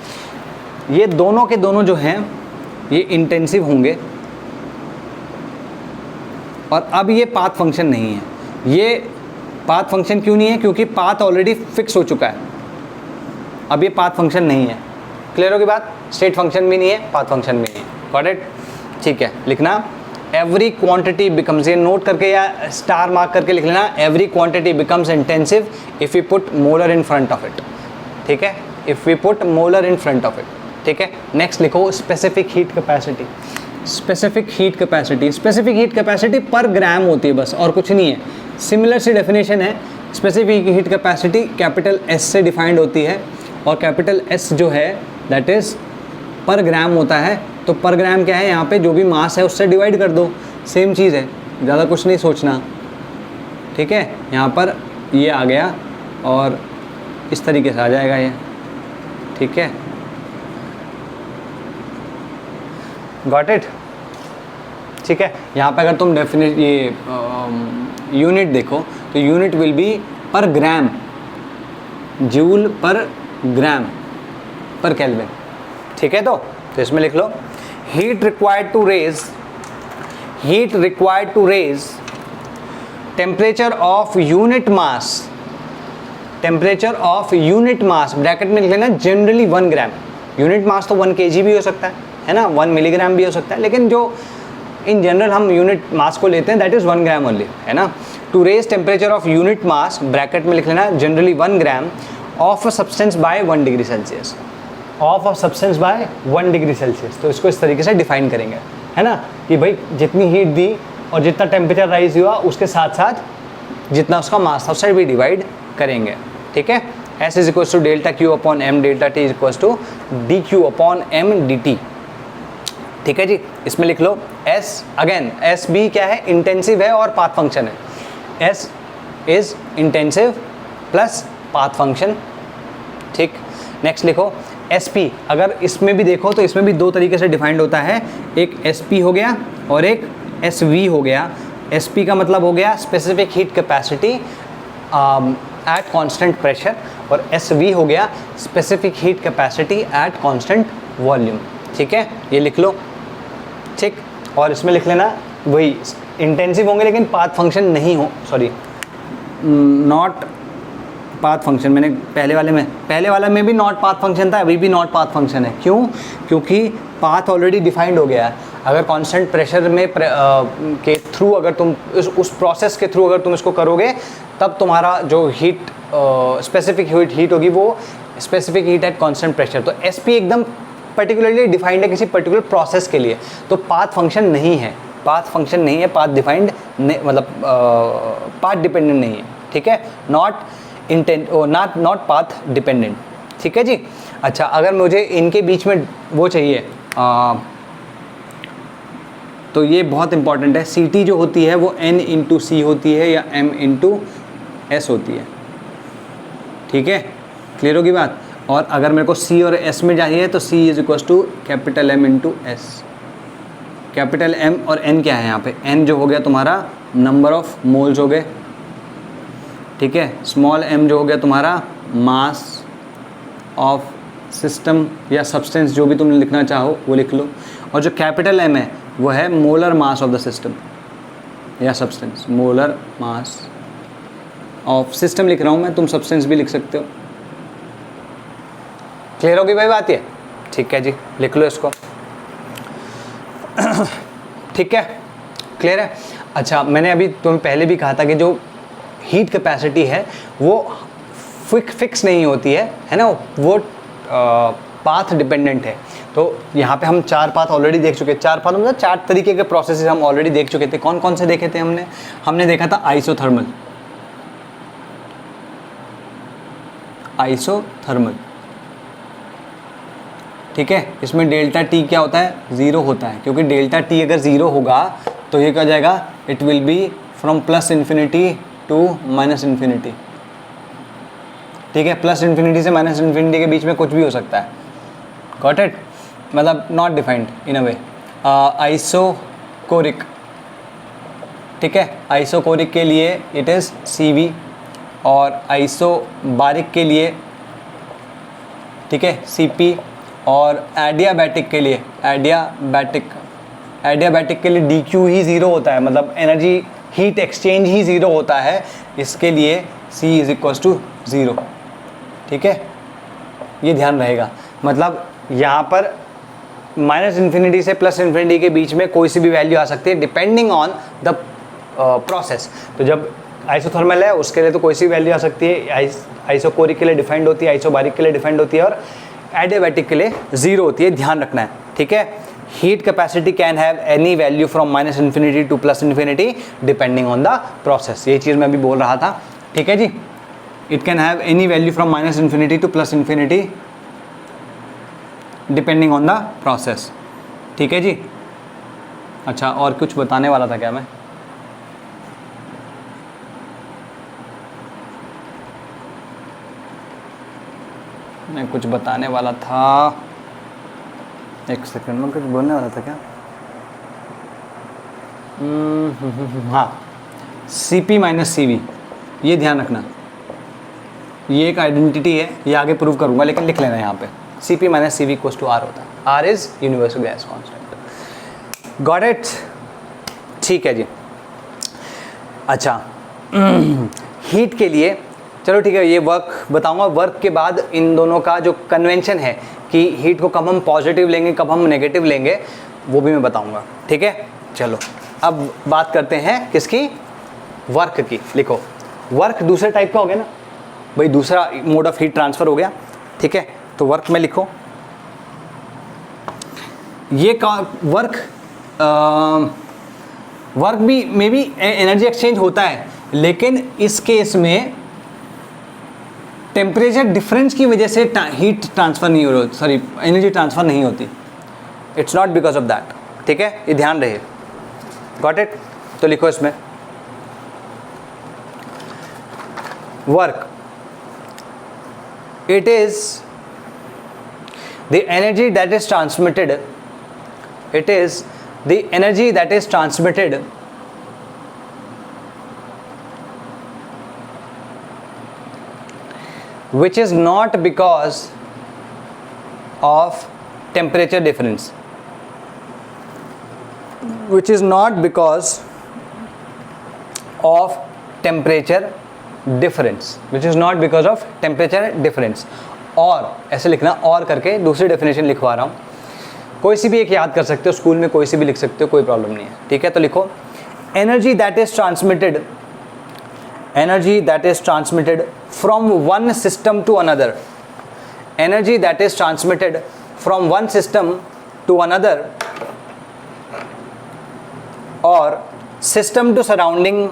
ये दोनों के दोनों जो हैं ये इंटेंसिव होंगे, और अब ये पाथ फंक्शन नहीं है। ये पाथ फंक्शन क्यों नहीं है? क्योंकि पाथ ऑलरेडी फिक्स हो चुका है, अब ये पाथ फंक्शन नहीं है। क्लियर होगी बात? स्टेट फंक्शन भी नहीं है, पाथ फंक्शन भी नहीं है। Got it? ठीक है, लिखना एवरी क्वांटिटी बिकम्स, ये नोट करके या स्टार मार्क करके लिख लेना, every quantity becomes intensive if you put molar in front of it. ठीक है, if we put molar in front of it. ठीक है, नेक्स्ट लिखो specific heat capacity. Specific heat capacity पर ग्राम होती है बस, और कुछ नहीं है। सिमिलर सी डेफिनेशन है। Specific heat capacity capital S से डिफाइंड होती है, और कैपिटल S जो है दैट इज़ पर ग्राम होता है। तो पर ग्राम क्या है, यहाँ पे जो भी मास है उससे डिवाइड कर दो, सेम चीज़ है, ज़्यादा कुछ नहीं सोचना। ठीक है, यहाँ पर ये आ गया और इस तरीके से आ जाएगा ये। ठीक है, गॉट इट? ठीक है, यहाँ पे अगर तुम डेफिनेट ये यूनिट देखो तो यूनिट विल बी पर ग्राम, जूल पर ग्राम पर केल्विन। ठीक है, तो इसमें लिख लो heat required to raise temperature of unit mass, bracket में लिख लेना जनरली 1 ग्राम। यूनिट मास तो 1 kg भी हो सकता है ना, 1 मिलीग्राम भी हो सकता है, लेकिन जो इन जनरल हम यूनिट मास को लेते हैं दैट इज़ 1 ग्राम ओनली, है ना। To raise temperature of unit mass, bracket में लिख लेना generally 1 gram of a substance by 1 degree Celsius. Of of substance by 1 degree Celsius. तो इसको इस तरीके से डिफाइन करेंगे, है ना, कि भाई जितनी हीट दी और जितना टेम्परेचर राइज हुआ उसके साथ साथ जितना उसका मास था उससे भी डिवाइड करेंगे, ठीक है। S is equal to delta Q upon M, delta T is equal to D Q upon M D T, ठीक है जी। इसमें लिख लो S, अगेन S भी क्या है, इंटेंसिव है और पाथ फंक्शन है। S is intensive plus path function, ठीक। नेक्स्ट लिखो SP, अगर इसमें भी देखो तो इसमें भी दो तरीके से डिफाइंड होता है, एक SP हो गया और एक SV हो गया। SP का मतलब हो गया specific heat capacity at constant pressure, और SV हो गया specific heat capacity at constant volume, ठीक है, ये लिख लो, ठीक। और इसमें लिख लेना वही इंटेंसिव होंगे लेकिन पाथ फंक्शन नहीं हो, सॉरी नॉट पाथ फंक्शन, मैंने पहले वाले में भी नॉट पाथ फंक्शन था, अभी भी नॉट पाथ फंक्शन है। क्यों? क्योंकि पाथ ऑलरेडी डिफाइंड हो गया है। अगर कांस्टेंट प्रेशर में के थ्रू अगर तुम उस प्रोसेस के थ्रू अगर तुम इसको करोगे तब तुम्हारा जो हीट स्पेसिफिक हीट होगी वो specific heat at constant pressure. तो SP एकदम पर्टिकुलरली डिफाइंड है किसी पर्टिकुलर प्रोसेस के लिए, तो पाथ फंक्शन नहीं है, पाथ फंक्शन नहीं है, पाथ डिफाइंड मतलब पाथ डिपेंडेंट नहीं है, ठीक है, नॉट पाथ डिपेंडेंट, ठीक है जी। अच्छा, अगर मुझे इनके बीच में वो चाहिए तो ये बहुत इंपॉर्टेंट है, CT जो होती है वो N इंटू C होती है या M इंटू S होती है, ठीक है, क्लियर होगी बात। और अगर मेरे को C और S में चाहिए तो C is equal to capital M into S। Capital M और N क्या है यहाँ पे, N जो हो गया तुम्हारा नंबर ऑफ मोल्स हो गए, ठीक है, स्मॉल m जो हो गया तुम्हारा मास ऑफ सिस्टम या सब्सटेंस, जो भी तुम लिखना चाहो वो लिख लो, और जो कैपिटल M है वो है molar mass of the system या substance, molar mass of system लिख रहा हूँ मैं, तुम सब्सटेंस भी लिख सकते हो। क्लियर होगी भाई बात ये, ठीक है जी, लिख लो इसको, ठीक है, क्लियर है। अच्छा, मैंने अभी तुम्हें पहले भी कहा था कि जो हीट कैपेसिटी है वो फिक्स नहीं होती है ना, वो पाथ डिपेंडेंट है। तो यहाँ पे हम 4 पाथ ऑलरेडी देख चुके हैं, 4 पाथ मतलब 4 तरीके के प्रोसेसेस हम ऑलरेडी देख चुके थे। कौन कौन से देखे थे हमने देखा था आइसोथर्मल, ठीक है, इसमें डेल्टा T क्या होता है, 0 होता है, क्योंकि डेल्टा T अगर 0 होगा तो ये क्या हो जाएगा, it will be from plus infinity to minus infinity, ठीक है, प्लस इन्फिनिटी से माइनस इन्फिनिटी के बीच में कुछ भी हो सकता है, गॉट इट, मतलब not defined in a way. Isochoric, ठीक है, आइसोकोरिक के लिए इट इज़ CV, और आइसोबारिक के लिए, ठीक है, CP, और एडियाबैटिक के लिए एडियाबैटिक के लिए DQ ही 0 होता है, मतलब एनर्जी हीट एक्सचेंज ही 0 होता है, इसके लिए C इज इक्वल टू 0, ठीक है, ये ध्यान रहेगा। मतलब यहाँ पर माइनस इन्फिनिटी से प्लस इन्फिनिटी के बीच में कोई सी भी वैल्यू आ सकती है डिपेंडिंग ऑन द प्रोसेस। तो जब आइसोथर्मल है उसके लिए तो कोई सी वैल्यू आ सकती है, आइसोकोरिक के लिए डिफाइंड होती है, आइसोबारिक के लिए डिफाइंड होती है, और एडियाबैटिक के लिए 0 होती है, ध्यान रखना है, ठीक है। Heat capacity can have any value from minus infinity to plus infinity depending on the process, ये चीज़ मैं अभी बोल रहा था, ठीक है जी। It can have any value from minus infinity to plus infinity depending on the process, ठीक है जी। अच्छा, और कुछ बताने वाला था क्या मैं कुछ बताने वाला था, एक सेकंड में कुछ बोलने वाला था क्या, हाँ, CP माइनस CV, ये ध्यान रखना, ये एक आइडेंटिटी है, ये आगे प्रूव करूंगा, लेकिन लिख लेना यहाँ पे CP minus CV equals to R होता है, R is universal gas constant, got it, ठीक है जी। अच्छा, हीट के लिए चलो ठीक है, ये वर्क बताऊंगा, वर्क के बाद इन दोनों का जो कन्वेंशन है कि हीट को कब हम पॉजिटिव लेंगे कब हम नेगेटिव लेंगे वो भी मैं बताऊंगा, ठीक है। चलो अब बात करते हैं किसकी, वर्क की। लिखो, वर्क दूसरे टाइप का हो गया ना भाई, दूसरा मोड ऑफ हीट ट्रांसफ़र हो गया, ठीक है। तो वर्क में लिखो ये वर्क भी मे बी एनर्जी एक्सचेंज होता है, लेकिन इस केस में टेम्परेचर डिफरेंस की वजह से हीट ट्रांसफर नहीं हो, सॉरी एनर्जी ट्रांसफर नहीं होती। It's not because of that. ठीक है, ये ध्यान रहे। Got it? तो लिखो इसमें work, it is the energy that is transmitted, it is the energy that is transmitted which is not because of temperature difference, which is not because of temperature difference, which is not because of temperature difference. और ऐसे लिखना, और करके दूसरी definition लिखवा रहा हूँ, कोई सी भी एक याद कर सकते हो, स्कूल में कोई सी भी लिख सकते हो, कोई प्रॉब्लम नहीं है। ठीक है, तो लिखो energy that is transmitted, energy that is transmitted from one system to another, energy that is transmitted from one system to another और system to surrounding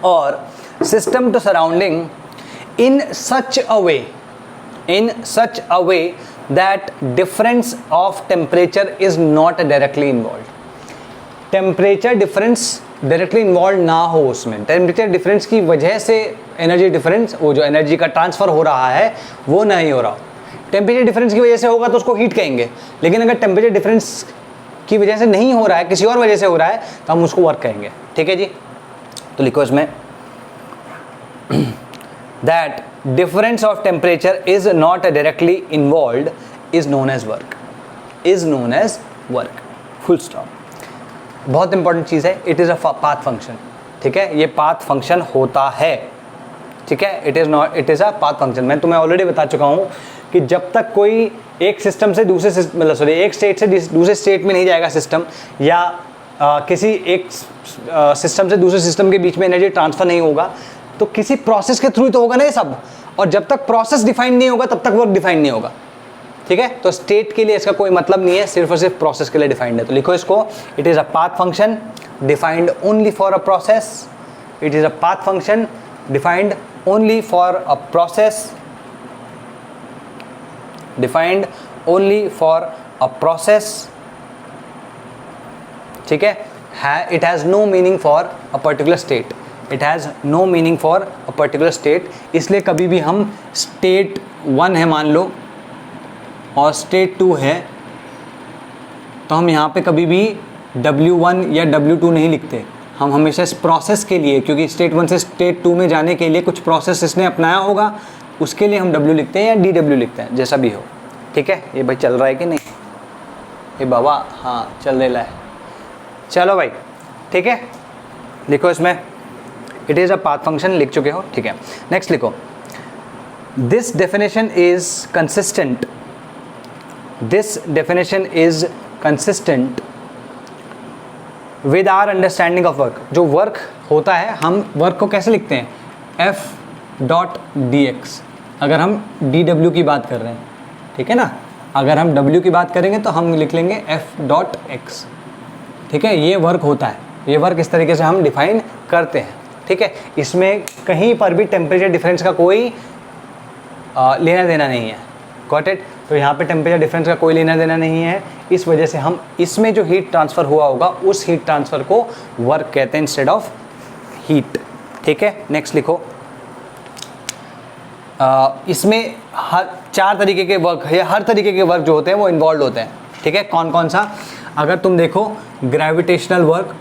or system to surrounding in such a way that difference of temperature is not directly involved। Temperature difference directly involve ना हो उसमें, temperature difference की वजह से energy difference, वो जो energy का ट्रांसफर हो रहा है वो नहीं हो रहा। टेम्परेचर डिफरेंस की वजह से होगा तो उसको हीट कहेंगे, लेकिन अगर टेम्परेचर डिफरेंस की वजह से नहीं हो रहा है, किसी और वजह से हो रहा है, तो हम उसको वर्क कहेंगे। ठीक है जी, तो लिखो इसमें that difference of temperature is not directly involved is known as work, is known as work, full stop। बहुत इंपॉर्टेंट चीज़ है, it is a path function. ठीक है, ये पाथ फंक्शन होता है। ठीक है, it is a path function. मैं तुम्हें ऑलरेडी बता चुका हूँ कि जब तक कोई एक सिस्टम से दूसरे मतलब सॉरी एक स्टेट से दूसरे स्टेट में नहीं जाएगा सिस्टम, या किसी एक सिस्टम से दूसरे सिस्टम के बीच में एनर्जी ट्रांसफ़र नहीं होगा, तो किसी प्रोसेस के थ्रू तो होगा ना ये सब, और जब तक प्रोसेस डिफाइन नहीं होगा तब तक वर्क डिफाइन नहीं होगा। ठीक है, तो स्टेट के लिए इसका कोई मतलब नहीं है, सिर्फ और सिर्फ प्रोसेस के लिए डिफाइंड है। तो लिखो इसको, it is a path function defined only for a process, it is a path function defined only for a process, defined only for a process. ठीक है, it has no meaning for a particular state, it has no meaning for a particular state. इसलिए कभी भी हम state 1 है मान लो और state 2 है, तो हम यहाँ पे कभी भी W1 या W2 नहीं लिखते। हम हमेशा इस प्रोसेस के लिए, क्योंकि स्टेट 1 से स्टेट 2 में जाने के लिए कुछ प्रोसेस इसने अपनाया होगा, उसके लिए हम W लिखते हैं या DW लिखते हैं, जैसा भी हो। ठीक है, ये भाई चल रहा है कि नहीं? ये बाबा हाँ चल रहा है, चलो भाई। ठीक है, लिखो इसमें it is a path function, लिख चुके हो। ठीक है, नेक्स्ट लिखो, this definition is consistent, this definition is consistent with our understanding of work. जो वर्क होता है, हम वर्क को कैसे लिखते हैं? F.dx। अगर हम dw की बात कर रहे हैं, ठीक है ना, अगर हम w की बात करेंगे तो हम लिख लेंगे F.x। ठीक है, ये वर्क होता है, ये वर्क इस तरीके से हम डिफाइन करते हैं। ठीक है, इसमें कहीं पर भी टेम्परेचर डिफरेंस का कोई लेना देना नहीं है। Got it? तो यहाँ पे टेम्परेचर डिफरेंस का कोई लेना देना नहीं है, इस वजह से हम इसमें जो हीट ट्रांसफ़र हुआ होगा उस हीट ट्रांसफ़र को वर्क कहते हैं इंस्टेड ऑफ हीट। ठीक है, नेक्स्ट लिखो, इसमें हर 4 तरीके के वर्क या हर तरीके के वर्क जो होते हैं वो इन्वॉल्व होते हैं। ठीक है, कौन कौन सा? अगर तुम देखो, ग्रेविटेशनल वर्क,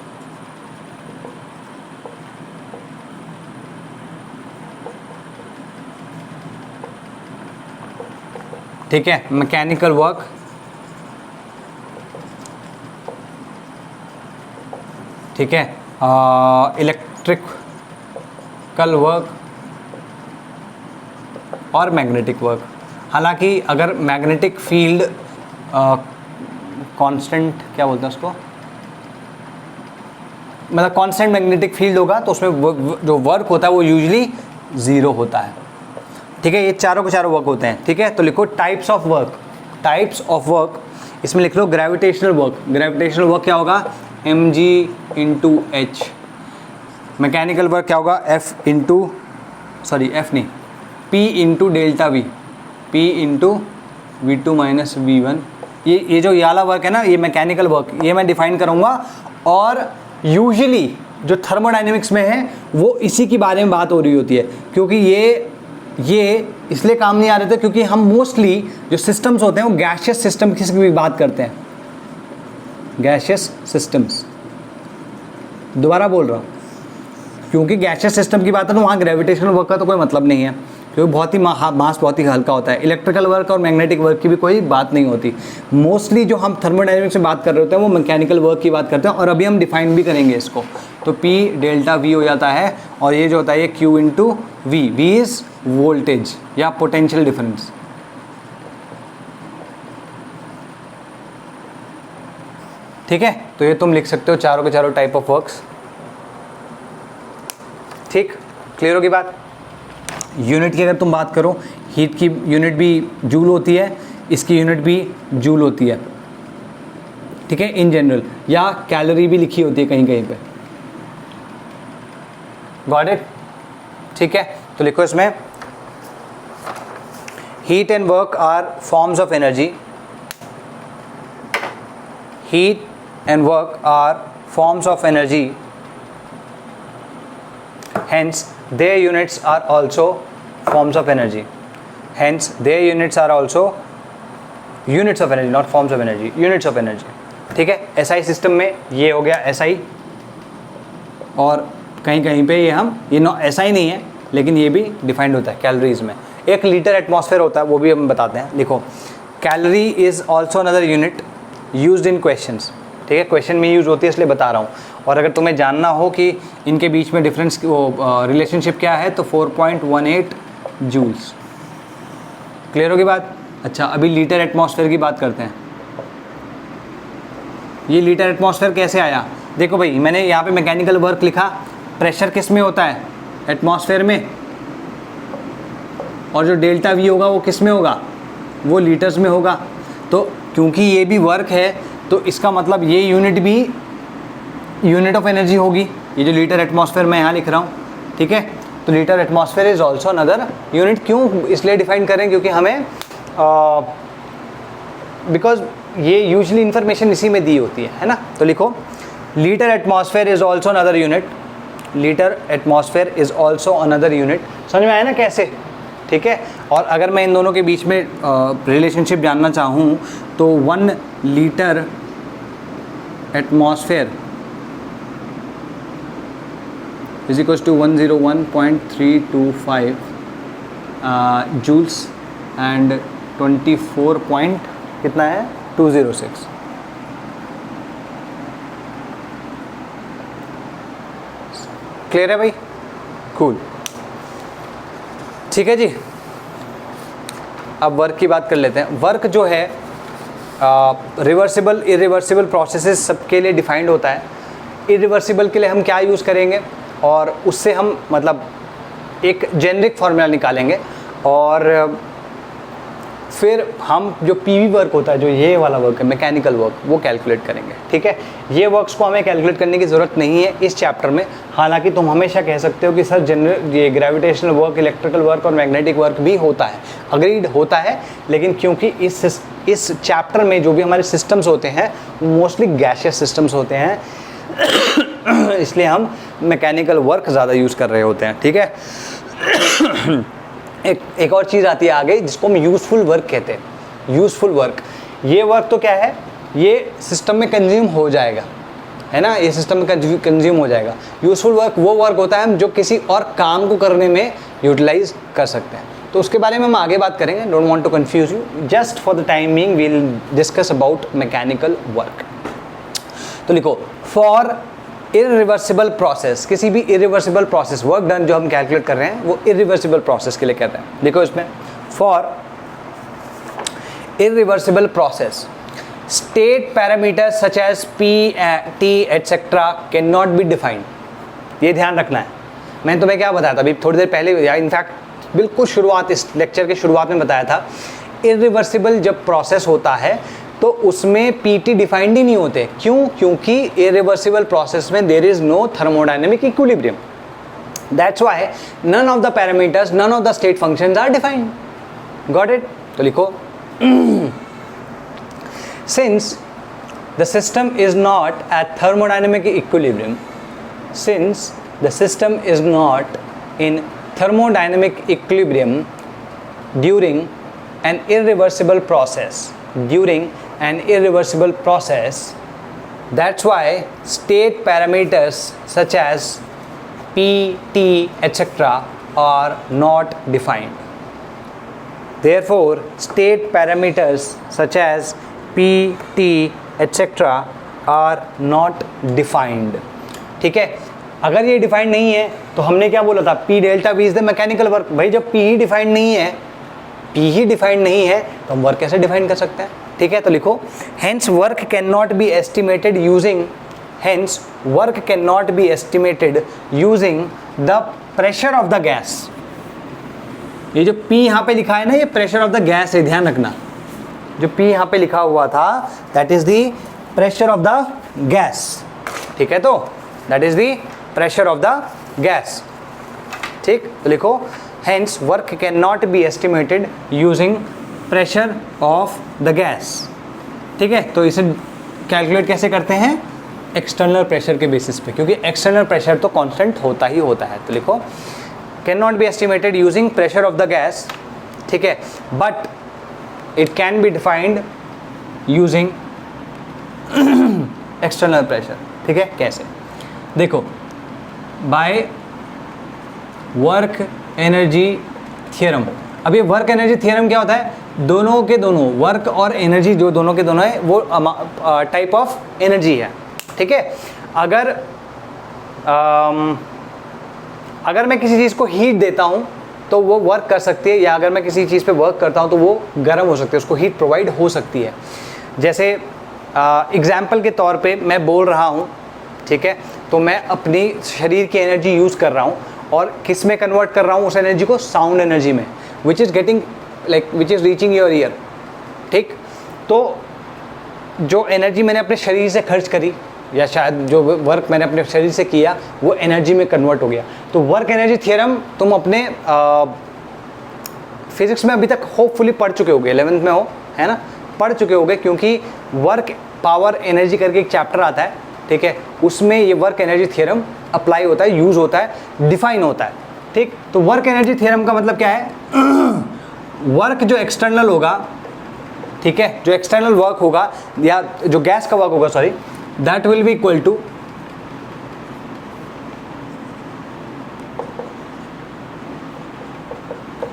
ठीक है, मैकेनिकल वर्क, ठीक है, इलेक्ट्रिकल वर्क और मैग्नेटिक वर्क। हालांकि अगर मैग्नेटिक फील्ड कांस्टेंट, क्या बोलते हैं उसको, मतलब कांस्टेंट मैग्नेटिक फील्ड होगा तो उसमें जो वर्क होता है वो यूजुअली 0 होता है। ठीक है, ये चारों के चारों वर्क होते हैं। ठीक है, तो लिखो types of work, types of work, इसमें लिख लो ग्रेविटेशनल वर्क। ग्रेविटेशनल वर्क क्या होगा, mg into H. Mechanical work क्या होगा, f नहीं, p into delta we, p into V2 minus V1। ये जो ये वाला वर्क है ना, ये मैकेनिकल वर्क, ये मैं डिफाइन करूँगा। और यूजुअली जो थर्मोडाइनमिक्स में है वो इसी के बारे में बात हो रही होती है, क्योंकि ये इसलिए काम नहीं आ रहे थे क्योंकि हम मोस्टली जो सिस्टम्स होते हैं वो गैशियस सिस्टम की भी बात करते हैं, गैशियस सिस्टम्स। दोबारा बोल रहा हूँ, क्योंकि गैशियस सिस्टम की बात है तो वहाँ ग्रेविटेशनल वर्क का तो कोई मतलब नहीं है, क्योंकि बहुत ही मास बहुत ही हल्का होता है। इलेक्ट्रिकल वर्क और मैग्नेटिक वर्क की भी कोई बात नहीं होती। मोस्टली जो हम थर्मोडायनेमिक्स में बात कर रहे होते हैं वो मैकेनिकल वर्क की बात करते हैं, और अभी हम डिफाइन भी करेंगे इसको। तो P डेल्टा V हो जाता है, और ये जो होता है ये Q into V। V is voltage या पोटेंशियल डिफरेंस। ठीक है, तो ये तुम लिख सकते हो चारों के चारों टाइप ऑफ वर्क्स। ठीक, क्लियर होगी बात। यूनिट की अगर तुम बात करो, हीट की यूनिट भी जूल होती है, इसकी यूनिट भी जूल होती है। ठीक है, इन जनरल, या कैलोरी भी लिखी होती है कहीं कहीं पे। Got it? ठीक है, तो लिखो इसमें heat and work are forms of energy. Heat and work are forms of energy, hence their units are also forms of energy. Hence their units are also units of energy, not forms of energy, units of energy. ठीक है, SI system में ये हो गया SI, और कहीं कहीं पे ये हम ये SI नहीं है लेकिन ये भी डिफाइंड होता है कैलोरीज में। 1 लीटर एटमॉस्फेयर होता है, वो भी हम बताते हैं। लिखो, calorie is also another unit used in questions. ठीक है, क्वेश्चन में यूज होती है इसलिए बता रहा हूँ। और अगर तुम्हें जानना हो कि इनके बीच में डिफरेंस रिलेशनशिप क्या है तो 4.18 जूल्स। क्लियर होगी बात? अच्छा, अभी लीटर एटमॉस्फेयर की बात करते हैं। ये लीटर एटमॉस्फेयर कैसे आया? देखो भाई, मैंने यहाँ पे मैकेनिकल वर्क लिखा, प्रेशर किस में होता है? एटमॉस्फेयर में। और जो डेल्टा वी होगा वो किस में होगा? वो लीटर्स में होगा। तो क्योंकि ये भी वर्क है तो इसका मतलब ये यूनिट भी यूनिट ऑफ एनर्जी होगी। ये जो लीटर एटमॉस्फेयर मैं यहाँ लिख रहा हूँ, ठीक है, तो litre atmosphere is also another unit. क्यों इसलिए डिफाइन करें? क्योंकि हमें बिकॉज ये यूजली इंफॉर्मेशन इसी में दी होती है ना। तो लिखो, litre atmosphere is also another unit. Litre atmosphere is also another unit. समझ में आया ना कैसे? ठीक है, और अगर मैं इन दोनों के बीच में रिलेशनशिप जानना चाहूँ तो 1 litre atmosphere is equals to 101.325 joules and 24 point कितना है 206। क्लियर है भाई? कूल। ठीक है जी, अब वर्क की बात कर लेते हैं। वर्क जो है रिवर्सिबल इरिवर्सिबल प्रोसेसेस सबके लिए डिफाइंड होता है। इरिवर्सिबल के लिए हम क्या यूज़ करेंगे और उससे हम मतलब एक जेनरिक फार्मूला निकालेंगे, और फिर हम जो पीवी वर्क होता है, जो ये वाला वर्क है मैकेनिकल वर्क, वो कैलकुलेट करेंगे। ठीक है, ये वर्क्स को हमें कैलकुलेट करने की ज़रूरत नहीं है इस चैप्टर में। हालांकि तुम हमेशा कह सकते हो कि सर जनरल ये ग्रेविटेशनल वर्क, इलेक्ट्रिकल वर्क और मैग्नेटिक वर्क भी होता है। अग्रीड होता है, लेकिन क्योंकि इस चैप्टर में जो भी हमारे सिस्टम्स होते हैं मोस्टली गैसियस सिस्टम्स होते हैं इसलिए हम मैकेनिकल वर्क ज़्यादा यूज़ कर रहे होते हैं। ठीक है, एक और चीज़ आती है आगे जिसको हम यूज़फुल वर्क कहते हैं। यूज़फुल वर्क, ये वर्क तो क्या है, ये सिस्टम में कंज्यूम हो जाएगा, है ना, ये सिस्टम में कंज्यूम हो जाएगा। यूज़फुल वर्क वो वर्क होता है हम जो किसी और काम को करने में यूटिलाइज कर सकते हैं। तो उसके बारे में हम आगे बात करेंगे। Don't want to confuse you, just for the time being we will discuss about mechanical work. तो लिखो, फॉर इरिवर्सिबल प्रोसेस, किसी भी इरिवर्सिबल प्रोसेस, वर्क डन जो हम कैलकुलेट कर रहे हैं वो इरिवर्सिबल प्रोसेस के लिए कहते हैं। देखो इसमें, for irreversible process state parameters such as P, T etcetera can not be defined. ये ध्यान रखना है। मैंने तुम्हें क्या बताया था अभी थोड़ी देर पहले, या इनफैक्ट बिल्कुल शुरुआत, इस लेक्चर के शुरुआत में बताया था, इरिवर्सिबल जब प्रोसेस होता है तो उसमें पीटी डिफाइंड ही नहीं होते। क्यों? क्योंकि इरिवर्सिबल प्रोसेस में there is no thermodynamic equilibrium, that's why none of the parameters, none of the state functions are defined. Got it? तो लिखो since the system is not at thermodynamic equilibrium, since the system is not in thermodynamic equilibrium during an irreversible process, that's why state parameters such as P, T, etc. are not defined. Therefore state parameters such as P, T, etc. are not defined. ठीक है, अगर ये defined नहीं है तो हमने क्या बोला था, P delta V is the mechanical work. भाई जब P ही डिफाइंड नहीं है, P ही डिफाइंड नहीं है तो हम वर्क कैसे डिफाइन कर सकते हैं? ठीक है, तो लिखो hence work cannot be estimated using the pressure of the gas। ये जो P यहाँ पे लिखा है ना, ये प्रेशर ऑफ द गैस है, ध्यान रखना। जो P यहाँ पे लिखा हुआ था that is the pressure of the gas. ठीक है, तो that is the pressure of the gas. ठीक, तो लिखो hence work can not B estimated using pressure of the gas. ठीक है, तो इसे कैलकुलेट कैसे करते हैं? एक्सटर्नल प्रेशर के बेसिस पे, क्योंकि एक्सटर्नल प्रेशर तो कांस्टेंट होता ही होता है। तो लिखो can not B estimated using pressure of the gas. ठीक है, but it can be defined using external pressure। ठीक है, कैसे? देखो, बाय वर्क एनर्जी थियरम। अब ये वर्क एनर्जी थियरम क्या होता है? दोनों के दोनों, वर्क और एनर्जी जो दोनों के दोनों है वो टाइप ऑफ एनर्जी है। ठीक है, अगर मैं किसी चीज़ को हीट देता हूँ तो वो वर्क कर सकती है, या अगर मैं किसी चीज़ पे वर्क करता हूँ तो वो गर्म हो सकती है, उसको हीट प्रोवाइड हो सकती है। जैसे एग्जाम्पल के तौर पे मैं बोल रहा हूँ, ठीक है, तो मैं अपनी शरीर की एनर्जी यूज़ कर रहा हूँ और किस में कन्वर्ट कर रहा हूँ उस एनर्जी को? साउंड एनर्जी में, which is reaching your year. ठीक, तो जो एनर्जी मैंने अपने शरीर से खर्च करी, या शायद जो वर्क मैंने अपने शरीर से किया, वो एनर्जी में कन्वर्ट हो गया। तो वर्क एनर्जी थियरम तुम अपने फिजिक्स में अभी तक होपफुली पढ़ चुके होगे, 11th में हो, है ना, पढ़ चुके होगे, क्योंकि वर्क पावर एनर्जी करके एक चैप्टर आता है। ठीक है, उसमें ये वर्क एनर्जी थियरम अप्लाई होता है, यूज़ होता है, डिफाइन होता है। ठीक, तो वर्क एनर्जी थियरम का मतलब क्या है? वर्क जो एक्सटर्नल होगा, ठीक है, जो एक्सटर्नल वर्क होगा या जो गैस का वर्क होगा, sorry, that will be equal to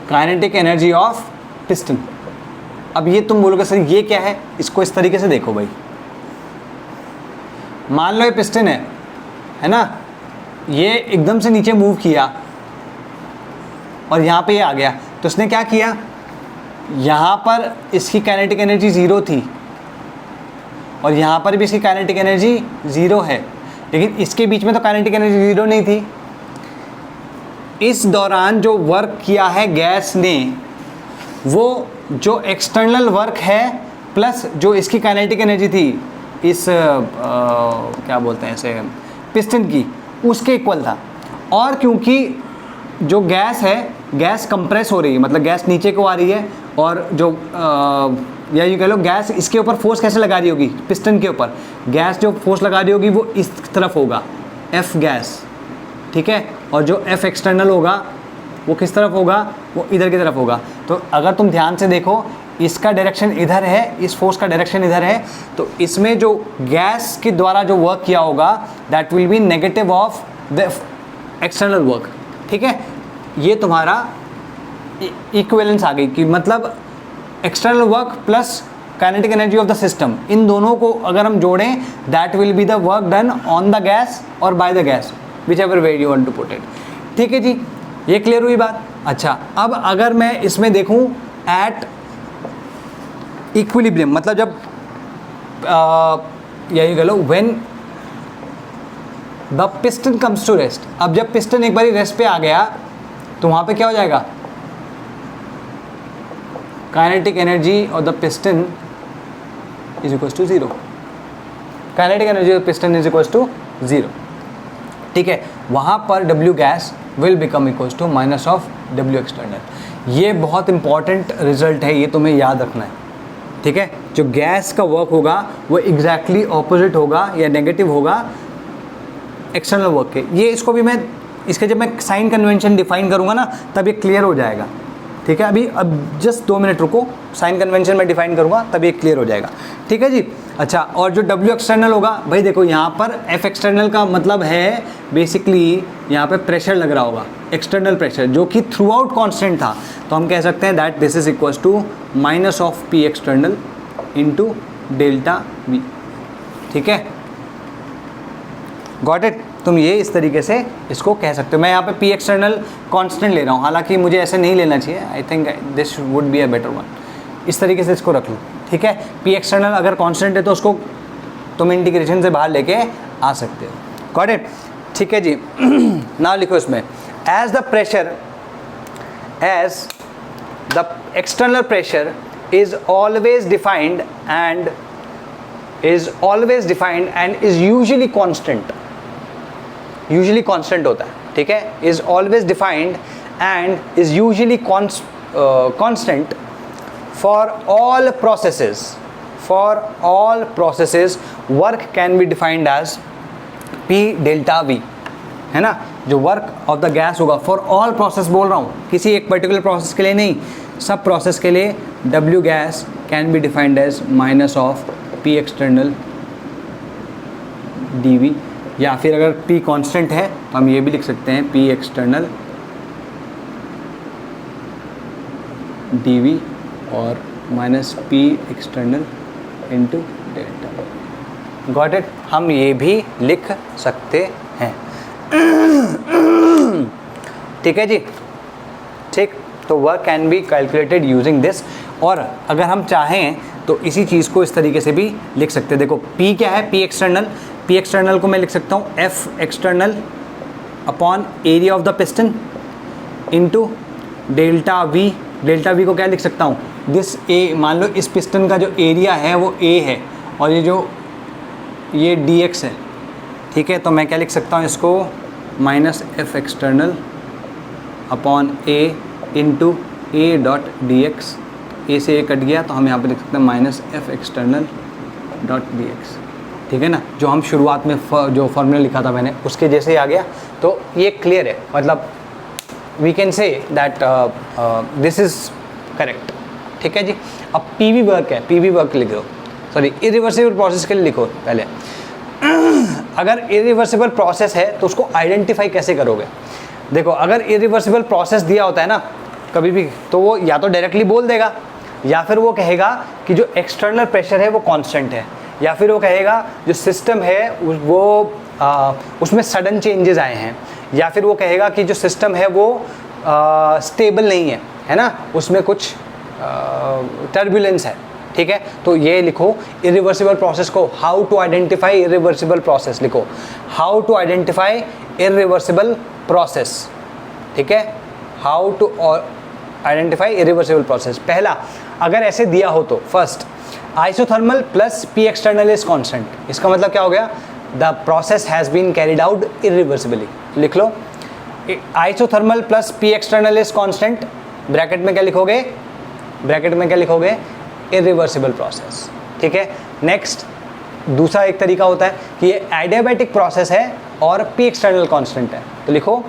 kinetic energy of piston. अब ये तुम बोलोगे सर ये क्या है? इसको इस तरीके से देखो भाई, मान लो ये पिस्टन है ना, ये एकदम से नीचे मूव किया और यहाँ पे ये आ गया, तो इसने क्या किया? यहाँ पर इसकी काइनेटिक एनर्जी 0 थी और यहाँ पर भी इसकी काइनेटिक एनर्जी 0 है, लेकिन इसके बीच में तो काइनेटिक एनर्जी 0 नहीं थी। इस दौरान जो वर्क किया है गैस ने, वो जो एक्सटर्नल वर्क है प्लस जो इसकी काइनेटिक एनर्जी थी इस क्या बोलते हैं इसे, पिस्टन की, उसके इक्वल था। और क्योंकि जो गैस है, गैस कंप्रेस हो रही है, मतलब गैस नीचे को आ रही है, और जो या ये कह लो गैस इसके ऊपर फोर्स कैसे लगा रही होगी? पिस्टन के ऊपर गैस जो फोर्स लगा रही होगी वो इस तरफ होगा, F गैस। ठीक है, और जो F एक्सटर्नल होगा वो किस तरफ होगा? वो इधर की तरफ होगा। तो अगर तुम ध्यान से देखो, इसका डायरेक्शन इधर है, इस फोर्स का डायरेक्शन इधर है, तो इसमें जो गैस के द्वारा जो वर्क किया होगा that will be negative of the external work. ठीक है, ये तुम्हारा इक्विवेलेंस आ गई कि मतलब external work plus kinetic energy of the system, इन दोनों को अगर हम जोड़ें that will be the work done on the gas और by the gas, whichever way you want to put it. ठीक है जी, ये क्लियर हुई बात? अच्छा, अब अगर मैं इसमें देखूं एट इक्विलिब्रियम, मतलब जब यही कह लो when the piston comes to rest. अब जब पिस्टन एक बारी रेस्ट पे आ गया तो वहाँ पे क्या हो जाएगा? Kinetic energy of the piston is equal to 0। Kinetic energy of piston is equal to 0, ठीक है। वहाँ पर W gas will become equal to minus of W external. ये बहुत इंपॉर्टेंट रिजल्ट है, ये तुम्हें याद रखना है, ठीक है। जो गैस का वर्क होगा वो एग्जैक्टली ऑपोजिट होगा या नेगेटिव होगा एक्सटर्नल वर्क के। ये इसको भी मैं इसके जब मैं साइन कन्वेंशन डिफाइन करूँगा ना तब ये क्लियर हो जाएगा, ठीक है। अब जस्ट 2 मिनट रुको, साइन कन्वेंशन में डिफाइन करूँगा तब ये क्लियर हो जाएगा, ठीक है जी। अच्छा, और जो W एक्सटर्नल होगा भाई देखो यहाँ पर F एक्सटर्नल का मतलब है बेसिकली यहाँ पे प्रेशर लग रहा होगा, एक्सटर्नल प्रेशर जो कि थ्रू आउट कॉन्स्टेंट था, तो हम कह सकते हैं that this is equal to minus of P external into delta V, ठीक है। Got it. तुम ये इस तरीके से इसको कह सकते हो। मैं यहाँ पे P एक्सटर्नल कांस्टेंट ले रहा हूँ, हालांकि मुझे ऐसे नहीं लेना चाहिए, I think this would be a better one. इस तरीके से इसको रख लो, ठीक है। P एक्सटर्नल अगर कांस्टेंट है तो उसको तुम इंटीग्रेशन से बाहर लेके आ सकते हो। गॉट इट, ठीक है जी। ना लिखो इसमें as the external pressure is always defined and is usually constant होता है, ठीक है। Is always defined and is usually constant for all processes work can be defined as P delta V, है ना। जो वर्क ऑफ द गैस होगा for all process बोल रहा हूँ, किसी एक पर्टिकुलर प्रोसेस के लिए नहीं, सब प्रोसेस के लिए W gas can be defined as minus of P external dV, या फिर अगर P कांस्टेंट है तो हम ये भी लिख सकते हैं P एक्सटर्नल dV और minus P external into delta. Got it. हम ये भी लिख सकते हैं, ठीक है जी, ठीक। तो work can be calculated using this, और अगर हम चाहें तो इसी चीज़ को इस तरीके से भी लिख सकते हैं। देखो P क्या है, P एक्सटर्नल को मैं लिख सकता हूँ F external upon area of the piston into delta V। Delta V को क्या लिख सकता हूँ, दिस A, मान लो इस पिस्टन का जो एरिया है वो A है और ये dx है, ठीक है। तो मैं क्या लिख सकता हूँ इसको minus F external upon A into A dot dx। A से A कट गया तो हम यहाँ पे लिख सकते हैं minus F external dot dx, ठीक है ना। जो हम शुरुआत में जो फॉर्मूला लिखा था मैंने उसके जैसे ही आ गया, तो ये क्लियर है, मतलब we can say that this is correct, ठीक है जी। अब PV वर्क है, PV वर्क लिख दो, सॉरी इरिवर्सिबल प्रोसेस के लिए लिखो पहले। अगर इरिवर्सिबल प्रोसेस है तो उसको आइडेंटिफाई कैसे करोगे। देखो अगर इरिवर्सिबल प्रोसेस दिया होता है ना कभी भी, तो वो या तो डायरेक्टली बोल देगा, या फिर वो कहेगा कि जो एक्सटर्नल प्रेशर है वो कांस्टेंट है, या फिर वो कहेगा जो सिस्टम है वो उसमें सडन चेंजेस आए हैं, या फिर वो कहेगा कि जो सिस्टम है वो स्टेबल नहीं है ना, उसमें कुछ टर्बुलेंस है, ठीक है। तो ये लिखो इरिवर्सिबल प्रोसेस को, how to identify irreversible process लिखो, how to identify irreversible process, ठीक है। How to identify irreversible process. पहला, अगर ऐसे दिया हो तो first isothermal plus P external is constant, इसका मतलब क्या हो गया, the process has been carried out irreversibly. लिख लो isothermal plus P external is constant, bracket में क्या लिखोगे, इरिवर्सिबल प्रोसेस, ठीक है। नेक्स्ट दूसरा एक तरीका होता है कि ये एडियाबैटिक प्रोसेस है और P एक्सटर्नल कांस्टेंट है, तो लिखो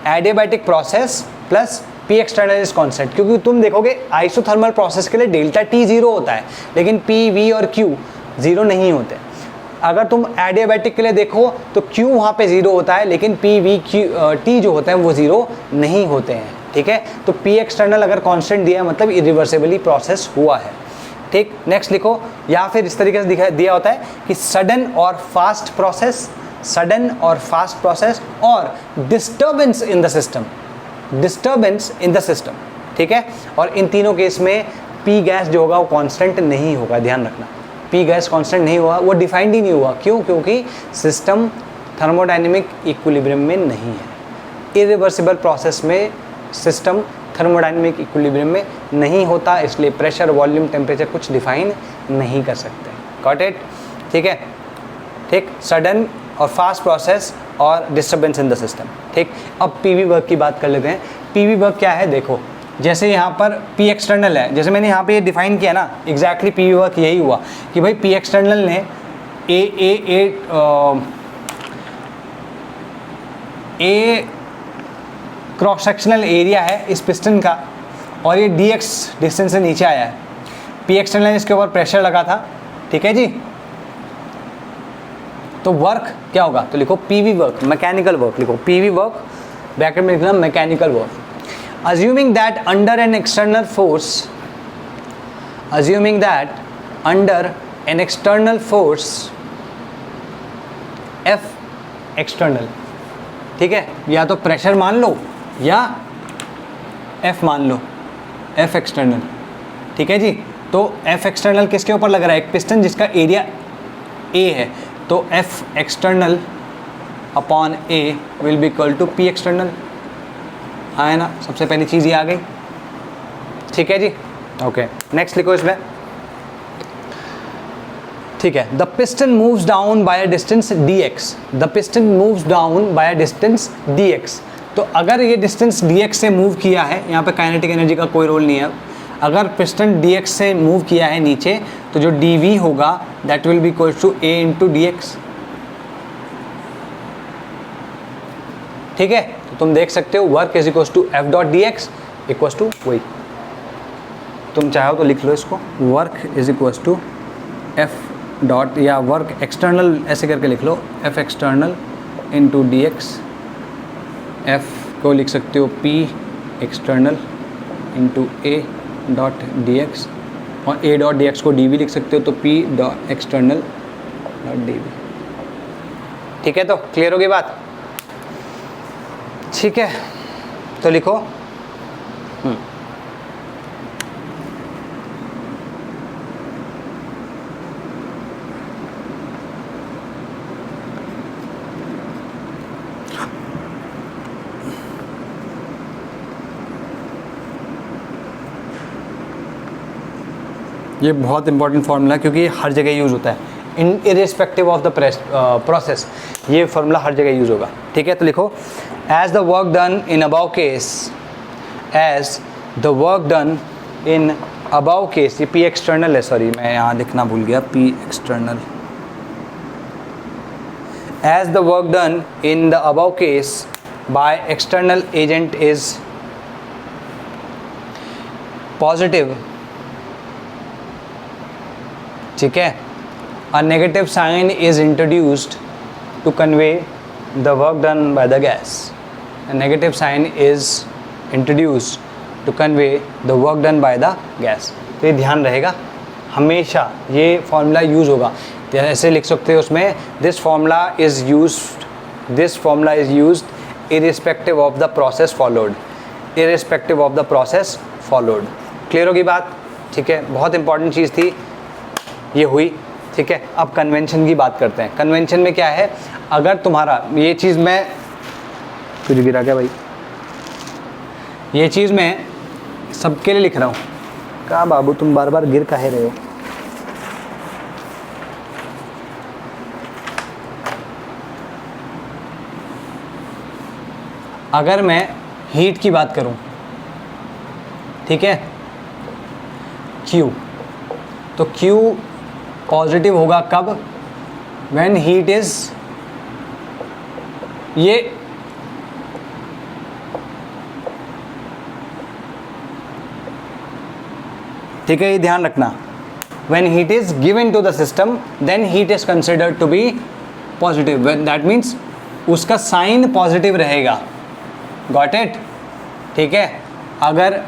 adiabatic process plus P external is constant, क्योंकि तुम देखोगे आइसोथर्मल प्रोसेस के लिए डेल्टा T 0 होता है, लेकिन P, V और Q 0 नहीं होते। अगर तुम एडियाबैटिक के लिए देखो तो Q वहाँ पे 0 होता है, लेकिन P, V, T जो होते हैं वो 0 नहीं होते हैं, ठीक है। तो P एक्सटर्नल अगर कांस्टेंट दिया है मतलब इरिवर्सिबली प्रोसेस हुआ है, ठीक। नेक्स्ट लिखो, या फिर इस तरीके से दिया होता है कि सडन और फास्ट प्रोसेस और डिस्टर्बेंस इन द सिस्टम, ठीक है। और इन तीनों केस में P गैस जो होगा वो कांस्टेंट नहीं होगा, ध्यान रखना, P गैस कांस्टेंट नहीं हुआ, वो डिफाइंड ही नहीं हुआ। क्यों? क्योंकि सिस्टम थर्मोडायनेमिक इक्विलिब्रियम में नहीं है। इरिवर्सिबल प्रोसेस में सिस्टम थर्मोडायनेमिक इक्विलिब्रियम में नहीं होता, इसलिए प्रेशर, वॉल्यूम, टेम्परेचर कुछ डिफाइन नहीं कर सकते। Got it? ठीक है, ठीक। सडन और फास्ट प्रोसेस और डिस्टर्बेंस इन द सिस्टम। ठीक, अब पीवी वर्क की बात कर लेते हैं। पीवी वर्क क्या है? देखो, जैसे यहाँ पर पी एक्सटर्नल है, जैसे मैंने यहाँ पे ये डिफाइन किया ना, एग्जैक्टली पीवी वर्क यही हुआ कि भाई पी एक्सटर्नल ने ए क्रॉस सेक्शनल एरिया है इस पिस्टन का, और ये dx डिस्टेंस से नीचे आया है। पी एक्सटर्नल इसके ऊपर प्रेशर लगा था, ठीक है जी। तो वर्क क्या होगा? तो लिखो पीवी वर्क, मैकेनिकल वर्क लिखो, पीवी वर्क ब्रैकेट में लिखना mechanical work. assuming that under an external force F external, ठीक है, या तो प्रेशर मान लो या F मान लो, F एक्सटर्नल, ठीक है जी। तो F एक्सटर्नल किसके ऊपर लग रहा है? एक पिस्टन जिसका एरिया A है, तो F external upon A will be equal to P external. हाँ है ना, सबसे पहली चीज़ ये आ गई, ठीक है जी। ओके, नेक्स्ट लिखो इसमें, ठीक है। The piston moves down by a distance dx, the piston moves down by a distance dx। तो अगर ये डिस्टेंस dx से मूव किया है, यहाँ पे काइनेटिक एनर्जी का कोई रोल नहीं है। अगर पिस्टन dx से मूव किया है नीचे, तो जो dv होगा that will be equal to a into dx, ठीक है। तो तुम देख सकते हो work is equal to F dot D X equal to वही, तुम चाहो तो लिख लो इसको, work is equal to F dot, या वर्क एक्सटर्नल ऐसे करके लिख लो, F external into D X. F को लिख सकते हो P external into A dot D X, और ए डॉट डी एक्स को डी वी लिख सकते हो, तो P dot external dot d V, ठीक है। तो क्लियर होगी बात? ठीक है, तो लिखो ये बहुत इंपॉर्टेंट फार्मूला, क्योंकि ये हर जगह यूज़ होता है इन इरिस्पेक्टिव ऑफ द प्रोसेस, ये फार्मूला हर जगह यूज़ होगा, ठीक है। तो लिखो, as the work done in above case, as the work done in above case, ये P external है, सॉरी मैं यहाँ लिखना भूल गया, P external, as the work done in the above case by external agent is positive, ठीक है, a negative sign is introduced to convey the work done by the gas, a negative sign is introduced to convey the work done by the gas। तो ये ध्यान रहेगा हमेशा, ये formula use होगा। तो ऐसे लिख सकते हो उसमें, this formula is used irrespective of the process followed, irrespective of the process followed. Clear होगी बात? ठीक है, बहुत इंपॉर्टेंट चीज़ थी, ये हुई, ठीक है। अब कन्वेंशन की बात करते हैं। कन्वेंशन में क्या है, अगर तुम्हारा ये चीज़, मैं कुछ गिरा क्या भाई, ये चीज़ मैं सबके लिए लिख रहा हूँ। कहा बाबू तुम बार बार गिर काहे रहे हो? अगर मैं हीट की बात करूँ, ठीक है, Q, तो Q पॉजिटिव होगा कब? व्हेन हीट इज, ये ठीक है, ये ध्यान रखना, when heat is given to the system then heat is considered to be positive, that means उसका साइन पॉजिटिव रहेगा। Got it? ठीक है। अगर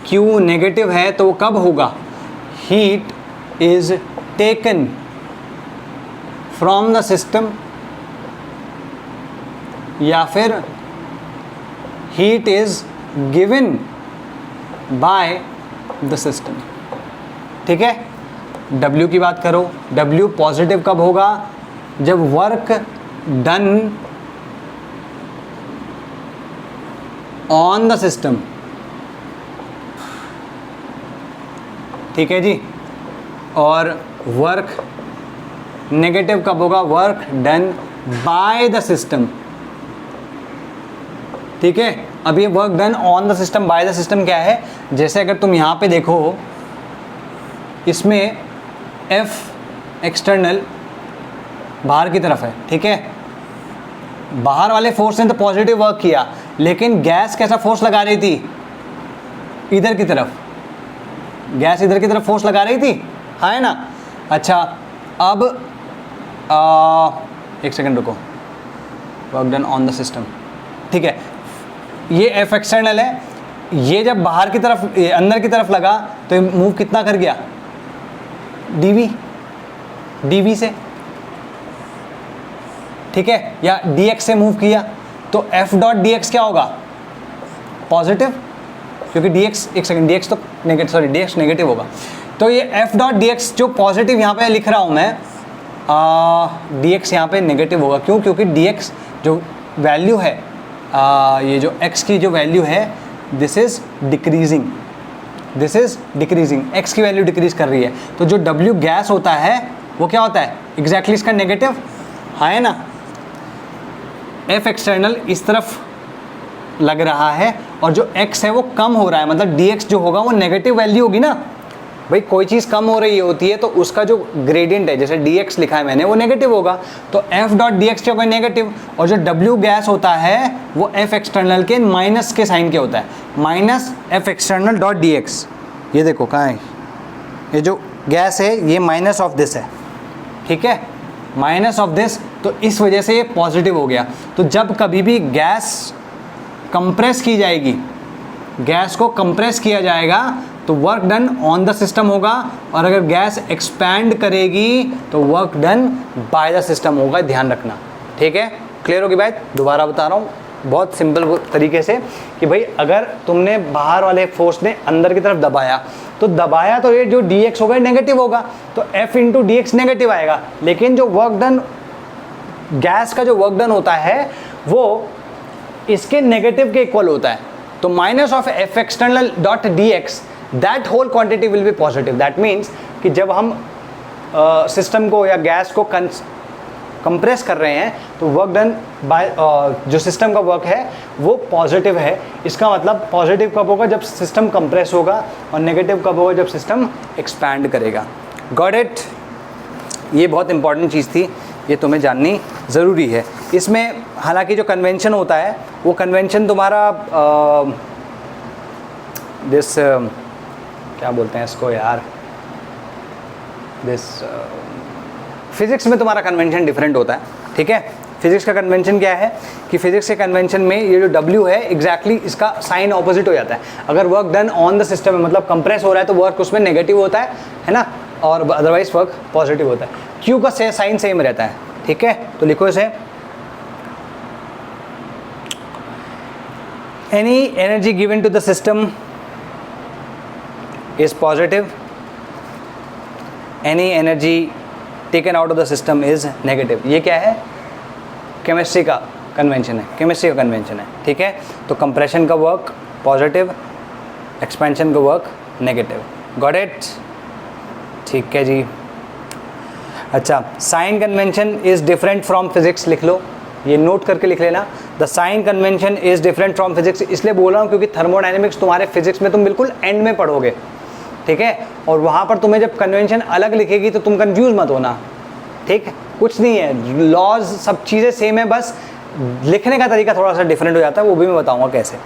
Q नेगेटिव है तो वो कब होगा? Heat is taken from the system, या फिर heat is given by the system, ठीक है। W की बात करो, W पॉजिटिव कब होगा? जब work done on the system ठीक है जी। और वर्क नेगेटिव कब होगा? Work done by the system, ठीक है। अब ये work done on the system by the system क्या है? जैसे अगर तुम यहाँ पे देखो, इसमें एफ एक्सटर्नल बाहर की तरफ है, ठीक है। बाहर वाले फोर्स ने तो पॉजिटिव वर्क किया, लेकिन गैस कैसा फोर्स लगा रही थी? इधर की तरफ, गैस इधर की तरफ फोर्स लगा रही थी, हाँ है ना। अच्छा, अब एक सेकंड रुको, work done on the system, ठीक है। ये एफ एक्सटर्नल है, ये जब बाहर की तरफ अंदर की तरफ लगा तो मूव कितना कर गया? डीवी, डीवी से, ठीक है, या dx से मूव किया, तो एफ डॉट dx क्या होगा? पॉजिटिव, क्योंकि dx, एक सेकंड, dx तो नेगेटिव, सॉरी dx नेगेटिव होगा। तो ये एफ डॉट dx जो पॉजिटिव यहाँ पे लिख रहा हूँ मैं, dx यहाँ पे नेगेटिव होगा। क्यों? क्योंकि dx जो वैल्यू है, ये जो x की जो वैल्यू है, this is decreasing, this is decreasing, x की वैल्यू डिक्रीज कर रही है। तो जो W गैस होता है वो क्या होता है? एग्जैक्टली इसका नेगेटिव, हाँ है ना। F एक्सटर्नल इस तरफ लग रहा है और जो x है वो कम हो रहा है, मतलब dx जो होगा वो नेगेटिव वैल्यू होगी ना भाई। कोई चीज़ कम हो रही होती है तो उसका जो ग्रेडियंट है, जैसे dx लिखा है मैंने, वो नेगेटिव होगा। तो f डॉट dx क्या होगा? नेगेटिव। और जो W गैस होता है वो F एक्सटर्नल के माइनस के साइन के होता है, minus F external dot dx। ये देखो कहाँ है, ये जो गैस है ये माइनस ऑफ दिस है, ठीक है, माइनस ऑफ दिस। तो इस वजह से ये पॉजिटिव हो गया। तो जब कभी भी गैस कंप्रेस की जाएगी, गैस को कंप्रेस किया जाएगा तो work done on the system होगा, और अगर गैस एक्सपैंड करेगी तो work done by the system होगा। ध्यान रखना, ठीक है। क्लियर होगी बात? दोबारा बता रहा हूँ बहुत सिंपल तरीके से कि भाई अगर तुमने बाहर वाले फोर्स ने अंदर की तरफ दबाया तो ये जो dx होगा नेगेटिव होगा, तो f into D x negative आएगा। लेकिन जो वर्क डन, गैस का जो वर्क डन होता है वो इसके नेगेटिव के इक्वल होता है। तो minus of F external dot D x, that whole quantity will be positive. That means कि जब हम सिस्टम को या गैस को कंप्रेस कर रहे हैं तो वर्क डन बाय जो सिस्टम का वर्क है वो पॉजिटिव है। इसका मतलब पॉजिटिव कब होगा? जब सिस्टम कंप्रेस होगा, और नेगेटिव कब होगा? जब सिस्टम एक्सपैंड करेगा। Got it? ये बहुत इंपॉर्टेंट चीज़ थी, ये तुम्हें जाननी ज़रूरी है। इसमें हालांकि जो कन्वेंशन होता है वो कन्वेंशन तुम्हारा क्या बोलते हैं इसको यार, फिजिक्स में तुम्हारा कन्वेंशन डिफरेंट होता है, ठीक है। फिजिक्स का कन्वेंशन क्या है कि फिजिक्स के कन्वेंशन में ये जो W है एग्जैक्टली इसका साइन ऑपोजिट हो जाता है। अगर work done on the system है, मतलब कंप्रेस हो रहा है, तो वर्क उसमें नेगेटिव होता है ना, और अदरवाइज वर्क पॉजिटिव होता है। Q का साइन सेम रहता है, ठीक है। तो लिखो इसे, any energy given to the system is positive, any energy taken out of the system is negative. ये क्या है? केमिस्ट्री का कन्वेंशन है, केमिस्ट्री का कन्वेंशन है, ठीक है। तो कंप्रेशन का वर्क पॉजिटिव, एक्सपेंशन का वर्क नेगेटिव। Got it? ठीक है जी। अच्छा, sign convention is different from physics, लिख लो, ये नोट करके लिख लेना। The sign convention is different from physics इसलिए बोल रहा हूँ क्योंकि थर्मोडायनेमिक्स तुम्हारे फिजिक्स में तुम बिल्कुल एंड में पढ़ोगे, ठीक है। और वहाँ पर तुम्हें जब कन्वेंशन अलग लिखेगी तो तुम कंफ्यूज मत होना, ठीक है। कुछ नहीं है, लॉज सब चीज़ें सेम है, बस लिखने का तरीका थोड़ा सा डिफरेंट हो जाता है, वो भी मैं बताऊँगा कैसे।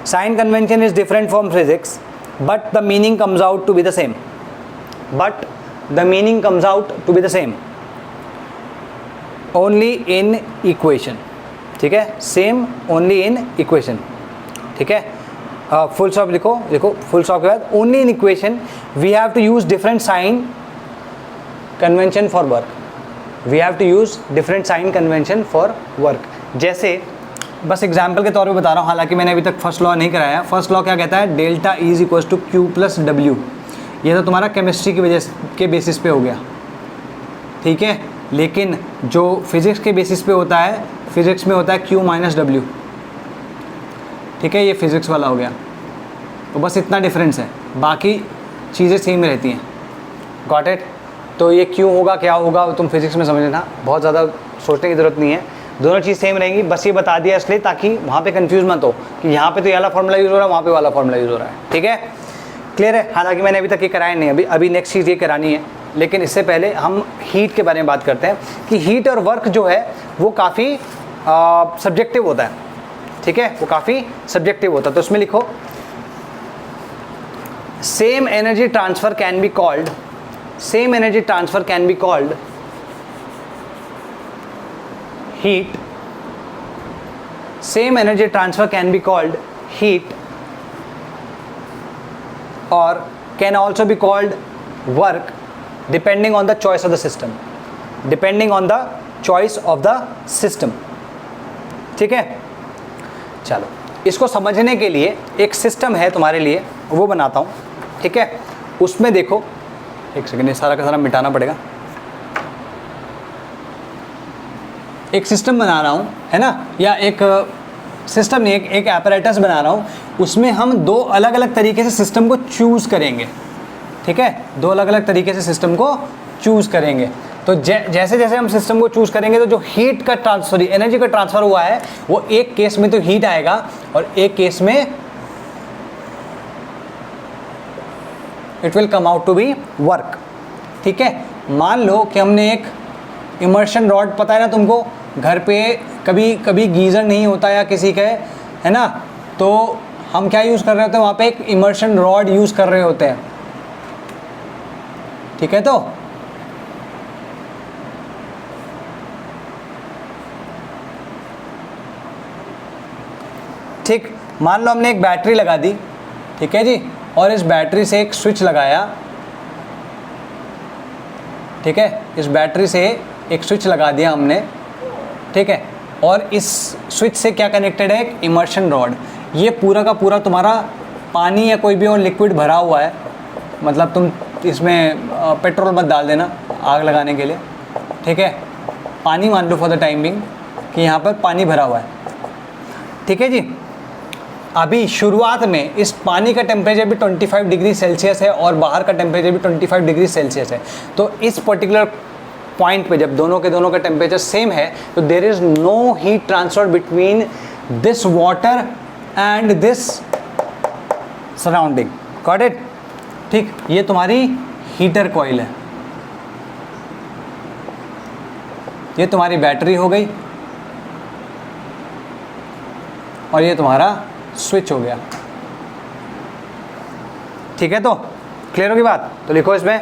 Sign convention is different from physics but the meaning comes out to be the same, but the meaning comes out to be the same only in equation, ठीक है। सेम ओनली इन इक्वेशन, ठीक है। Full stop लिखो, लिखो full stop के बाद only in equation we have to use different sign convention for work, we have to use different sign convention for work. जैसे बस एग्जाम्पल के तौर पे बता रहा हूँ, हालांकि मैंने अभी तक फर्स्ट लॉ नहीं कराया। फर्स्ट लॉ क्या कहता है? Delta E is equal to Q plus W. ये तो तुम्हारा केमिस्ट्री की वजह के बेसिस पे हो गया, ठीक है। लेकिन जो फिजिक्स के बेसिस पे होता है, फिजिक्स में होता है Q माइनस डब्ल्यू, ठीक है। ये फिजिक्स वाला हो गया, तो बस इतना डिफरेंस है। बाकी चीज़ें सेम रहती हैं। Got it? तो ये क्यों होगा, क्या होगा, तुम फिजिक्स में समझ लेना, बहुत ज़्यादा सोचने की ज़रूरत नहीं है, दोनों चीज़ सेम रहेंगी। बस ये बता दिया इसलिए ताकि वहाँ पे कंफ्यूज मत हो कि यहाँ पे तो ये वाला फॉर्मूला यूज़ हो रहा है, वहाँ पे वाला फॉर्मूला यूज़ हो रहा है। ठीक है, क्लियर है? हालांकि मैंने अभी तक ये कराया नहीं, अभी नेक्स्ट चीज़ ये करानी है, लेकिन इससे पहले हम हीट के बारे में बात करते हैं कि हीट और वर्क जो है वो काफ़ी सब्जेक्टिव होता है। ठीक है, वो काफ़ी सब्जेक्टिव होता है। तो उसमें लिखो same energy transfer can be called, same energy transfer can be called heat, same energy transfer can be called heat or can also be called work depending on the choice of the system, depending on the choice of the system। ठीक है, चलो इसको समझने के लिए एक system है तुम्हारे लिए, वो बनाता हूँ। ठीक है, उसमें देखो, एक सेकेंड, ये सारा का सारा मिटाना पड़ेगा। एक सिस्टम बना रहा हूँ, है ना, या एक सिस्टम नहीं, एक एपरेटस बना रहा हूँ, उसमें हम दो अलग अलग तरीके से सिस्टम को चूज़ करेंगे। ठीक है, दो अलग अलग तरीके से सिस्टम को चूज़ करेंगे। तो जैसे जैसे हम सिस्टम को चूज़ करेंगे तो जो हीट का ट्रांसफर, एनर्जी का ट्रांसफ़र हुआ है, वो एक केस में तो हीट आएगा और एक केस में it will come out to be work. ठीक है, मान लो कि हमने एक इमर्शन रॉड, पता है ना तुमको, घर पे कभी कभी गीज़र नहीं होता या किसी का है ना, तो हम क्या यूज़ कर रहे होते हैं, वहाँ पे एक इमर्शन रॉड यूज़ कर रहे होते हैं। ठीक है, तो ठीक, मान लो हमने एक बैटरी लगा दी, ठीक है जी, और इस बैटरी से एक स्विच लगाया। ठीक है, इस बैटरी से एक स्विच लगा दिया हमने। ठीक है, और इस स्विच से क्या कनेक्टेड है, एक इमर्शन रॉड। ये पूरा का पूरा तुम्हारा पानी या कोई भी और लिक्विड भरा हुआ है, मतलब तुम इसमें पेट्रोल मत डाल देना आग लगाने के लिए। ठीक है, पानी मान लो फॉर द टाइम बिंग कि यहाँ पर पानी भरा हुआ है। ठीक है जी, अभी शुरुआत में इस पानी का टेम्परेचर भी 25 डिग्री सेल्सियस है और बाहर का टेम्परेचर भी 25 डिग्री सेल्सियस है। तो इस पर्टिकुलर पॉइंट पे जब दोनों का टेम्परेचर सेम है तो there is no heat transfer between this water and this surrounding. Got it? ठीक, ये तुम्हारी हीटर कॉइल है, ये तुम्हारी बैटरी हो गई और ये तुम्हारा स्विच हो गया। ठीक है, तो क्लियर होगी बात? तो लिखो इसमें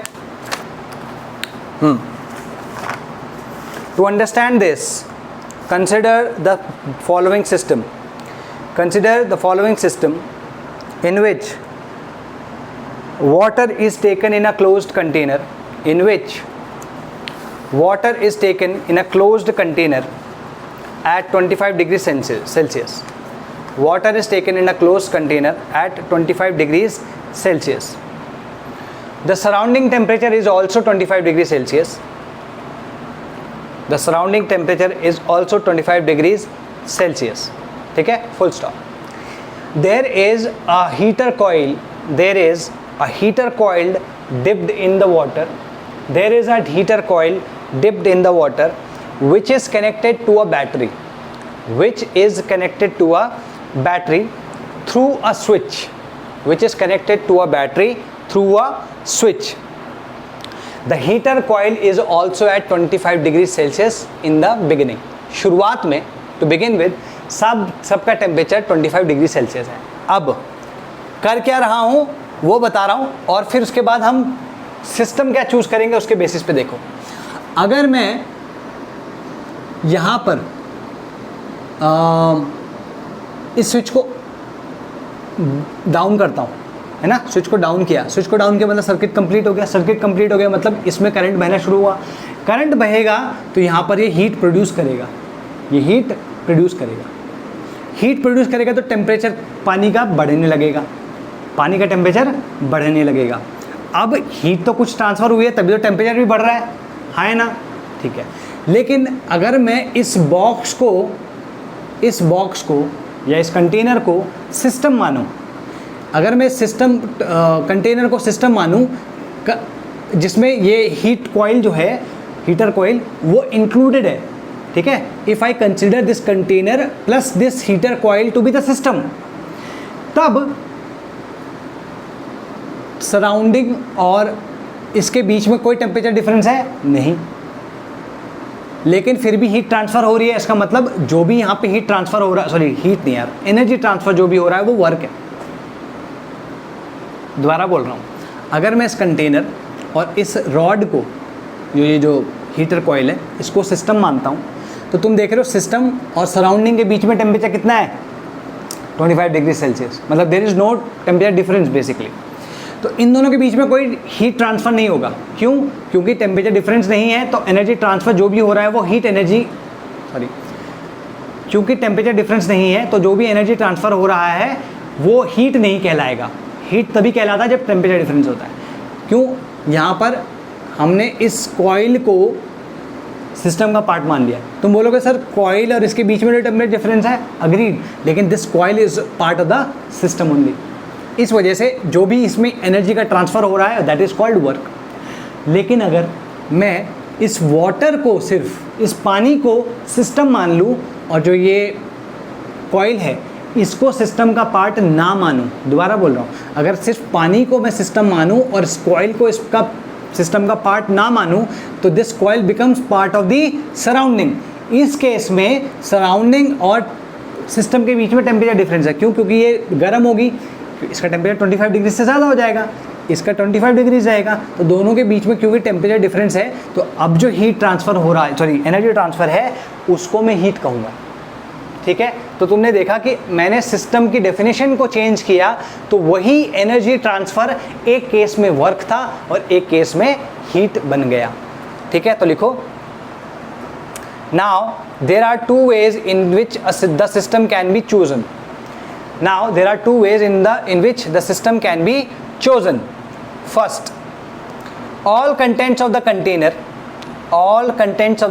To understand this, consider the following system. Consider the following system in which water is taken in a closed container, in which water is taken in a closed container at 25 degrees Celsius. Water is taken in a closed container at 25 degrees Celsius. The surrounding temperature is also 25 degrees Celsius. The surrounding temperature is also 25 degrees Celsius. ठीक है, full stop. There is a heater coil. There is a heater coil dipped in the water. There is a heater coil dipped in the water, which is connected to a battery. Which is connected to a battery through a switch. Which is connected to a battery through a switch. The heater coil is also at 25 degrees Celsius in the beginning. शुरुआत में to begin with सबका temperature 25 degree Celsius है। अब कर क्या रहा हूँ वो बता रहा हूँ और फिर उसके बाद हम सिस्टम क्या चूज़ करेंगे उसके बेसिस पे देखो। अगर मैं यहाँ पर इस स्विच को डाउन करता हूँ, है ना, स्विच को डाउन किया, स्विच को डाउन किया मतलब सर्किट कंप्लीट हो गया। सर्किट कंप्लीट हो गया मतलब इसमें करंट बहना शुरू हुआ। करंट बहेगा तो यहाँ पर ये हीट प्रोड्यूस करेगा, ये हीट प्रोड्यूस करेगा। हीट प्रोड्यूस करेगा तो टेम्परेचर पानी का बढ़ने लगेगा, पानी का टेम्परेचर बढ़ने लगेगा। अब हीट तो कुछ ट्रांसफ़र हुई है तभी तो टेम्परेचर भी बढ़ रहा है ना, ठीक है। लेकिन अगर मैं इस बॉक्स को या इस कंटेनर को सिस्टम मानूं, अगर मैं सिस्टम कंटेनर को सिस्टम मानूं जिसमें ये हीट कॉइल जो है, हीटर कॉइल, वो इंक्लूडेड है, ठीक है। If I consider this container plus this heater coil to be the system, तब सराउंडिंग और इसके बीच में कोई टेम्परेचर डिफरेंस है नहीं, लेकिन फिर भी हीट ट्रांसफर हो रही है। इसका मतलब जो भी यहाँ पे हीट ट्रांसफर हो रहा है, सॉरी हीट नहीं यार, एनर्जी ट्रांसफर जो भी हो रहा है वो वर्क है। दोबारा बोल रहा हूँ, अगर मैं इस कंटेनर और इस रॉड को, ये जो हीटर कॉइल है, इसको सिस्टम मानता हूँ, तो तुम देख रहे हो सिस्टम और सराउंडिंग के बीच में टेम्परेचर कितना है, 25 डिग्री सेल्सियस, मतलब there is no temperature difference basically. तो इन दोनों के बीच में कोई हीट ट्रांसफ़र नहीं होगा। क्यों? क्योंकि टेम्परेचर डिफरेंस नहीं है, तो एनर्जी ट्रांसफ़र जो भी हो रहा है वो हीट एनर्जी, सॉरी, क्योंकि टेम्परेचर डिफरेंस नहीं है तो जो भी एनर्जी ट्रांसफ़र हो रहा है वो हीट नहीं कहलाएगा। हीट तभी कहलाता है जब टेम्परेचर डिफरेंस होता है। क्यों? यहाँ पर हमने इस कॉइल को सिस्टम का पार्ट मान लिया। तुम बोलोगे सर कॉइल और इसके बीच में जो टेम्परेचर डिफरेंस है, अग्रीड, लेकिन this coil is part of the system only. इस वजह से जो भी इसमें एनर्जी का ट्रांसफ़र हो रहा है दैट इज़ कॉल्ड वर्क। लेकिन अगर मैं इस वाटर को, सिर्फ इस पानी को सिस्टम मान लूँ और जो ये कॉइल है इसको सिस्टम का पार्ट ना मानूँ, दोबारा बोल रहा हूँ, अगर सिर्फ पानी को मैं सिस्टम मानूँ और इस कॉइल को इसका सिस्टम का पार्ट ना मानूँ, तो this coil becomes part of the surrounding. इस केस में सराउंडिंग और सिस्टम के बीच में टेम्परेचर डिफरेंस है। क्यों? क्योंकि ये गर्म होगी, इसका टेम्परेचर 25 डिग्री से ज़्यादा हो जाएगा, इसका 25 डिग्री जाएगा, तो दोनों के बीच में क्योंकि टेम्परेचर डिफरेंस है, तो अब जो हीट ट्रांसफ़र हो रहा है, सॉरी एनर्जी ट्रांसफ़र है, उसको मैं हीट कहूँगा। ठीक है, तो तुमने देखा कि मैंने सिस्टम की डेफिनेशन को चेंज किया, तो वही एनर्जी ट्रांसफ़र एक केस में वर्क था और एक केस में हीट बन गया। ठीक है, तो लिखो, now there are two ways in which the system can be chosen. Now there are two ways in which the system can be chosen. First, all contents of the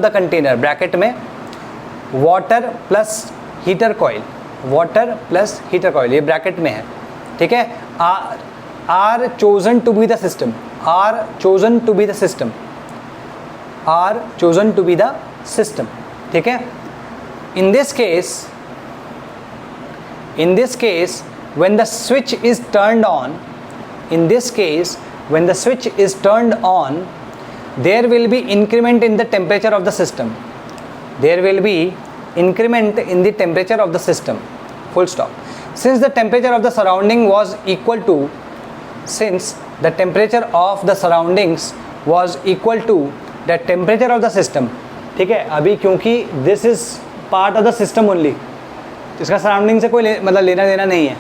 container bracket में water plus heater coil, ये bracket में है, ठीक है, are chosen to be the system, ठीक है। In this case, when the switch is turned on, there will be increment in the temperature of the system. Full stop. Since the temperature of the surrounding was equal to the temperature of the temperature of the system. ठीक है, अभी क्योंकि this is part of the system only, इसका surrounding से कोई मतलब लेना देना नहीं है,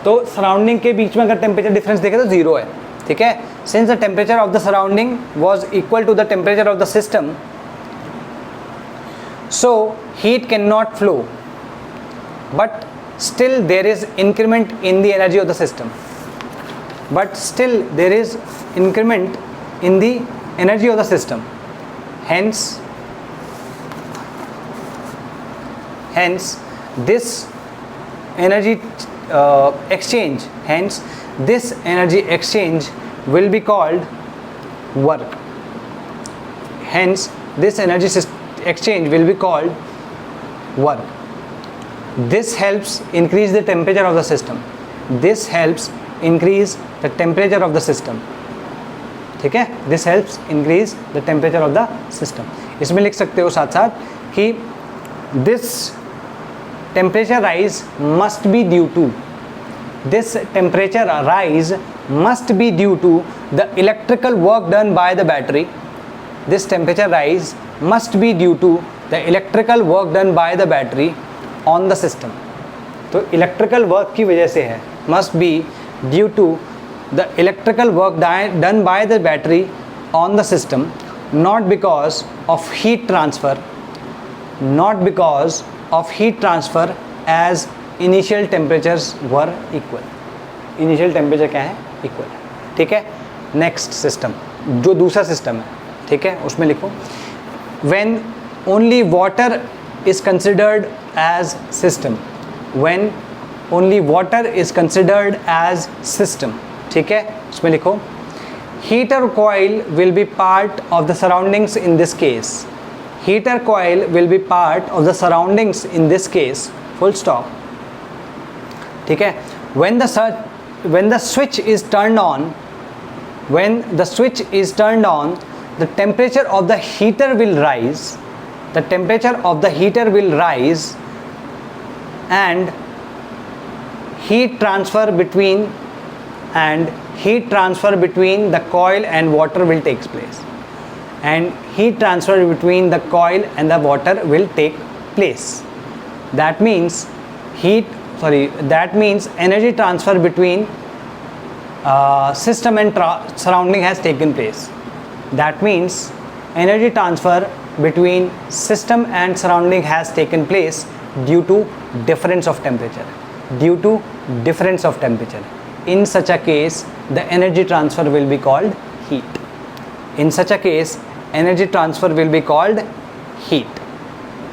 तो सराउंडिंग के बीच में अगर टेम्परेचर डिफरेंस देखें तो ज़ीरो है। ठीक है, since the temperature of the surrounding was equal to the temperature of the system, so heat can not flow, but still there is increment in the energy of the system, hence this energy exchange will be called work. This helps increase the temperature of the system. ठीक है, this helps increase the temperature of the system. इसमें लिख सकते हो साथ साथ कि this temperature rise must be due to the electrical work done by the battery. This temperature rise must be due to the electrical work done by the battery on the system. तो electrical work की वजह से है, must be due to the electrical work done by the battery on the system, not because of heat transfer, as initial temperatures were equal. Initial temperature क्या है? Equal है। ठीक है, next system, जो दूसरा system है, ठीक है, उसमें लिखो, when only water is considered as system, when only water is considered as system. ठीक है, इसमें लिखो heater coil will be part of the surroundings in this case. Heater coil will be part of the surroundings in this case, full stop. ठीक है, when the switch is turned on, the temperature of the heater will rise. The temperature of the heater will rise and heat transfer between the coil and water will take place, and heat transfer between the coil and the water will take place. That means energy transfer between system and surrounding has taken place. That means energy transfer between system and surrounding has taken place due to difference of temperature. In such a case, the energy transfer will be called heat.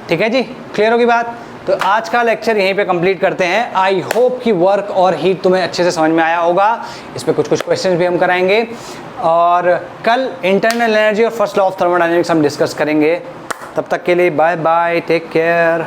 ठीक है जी, clear होगी बात? तो आज का lecture यहीं पे complete करते हैं। आई होप कि वर्क और हीट तुम्हें अच्छे से समझ में आया होगा। इस पे कुछ क्वेश्चंस भी हम कराएंगे और कल इंटरनल एनर्जी और फर्स्ट लॉ ऑफ थर्मोडायनेमिक्स हम डिस्कस करेंगे। तब तक के लिए बाय बाय, टेक केयर।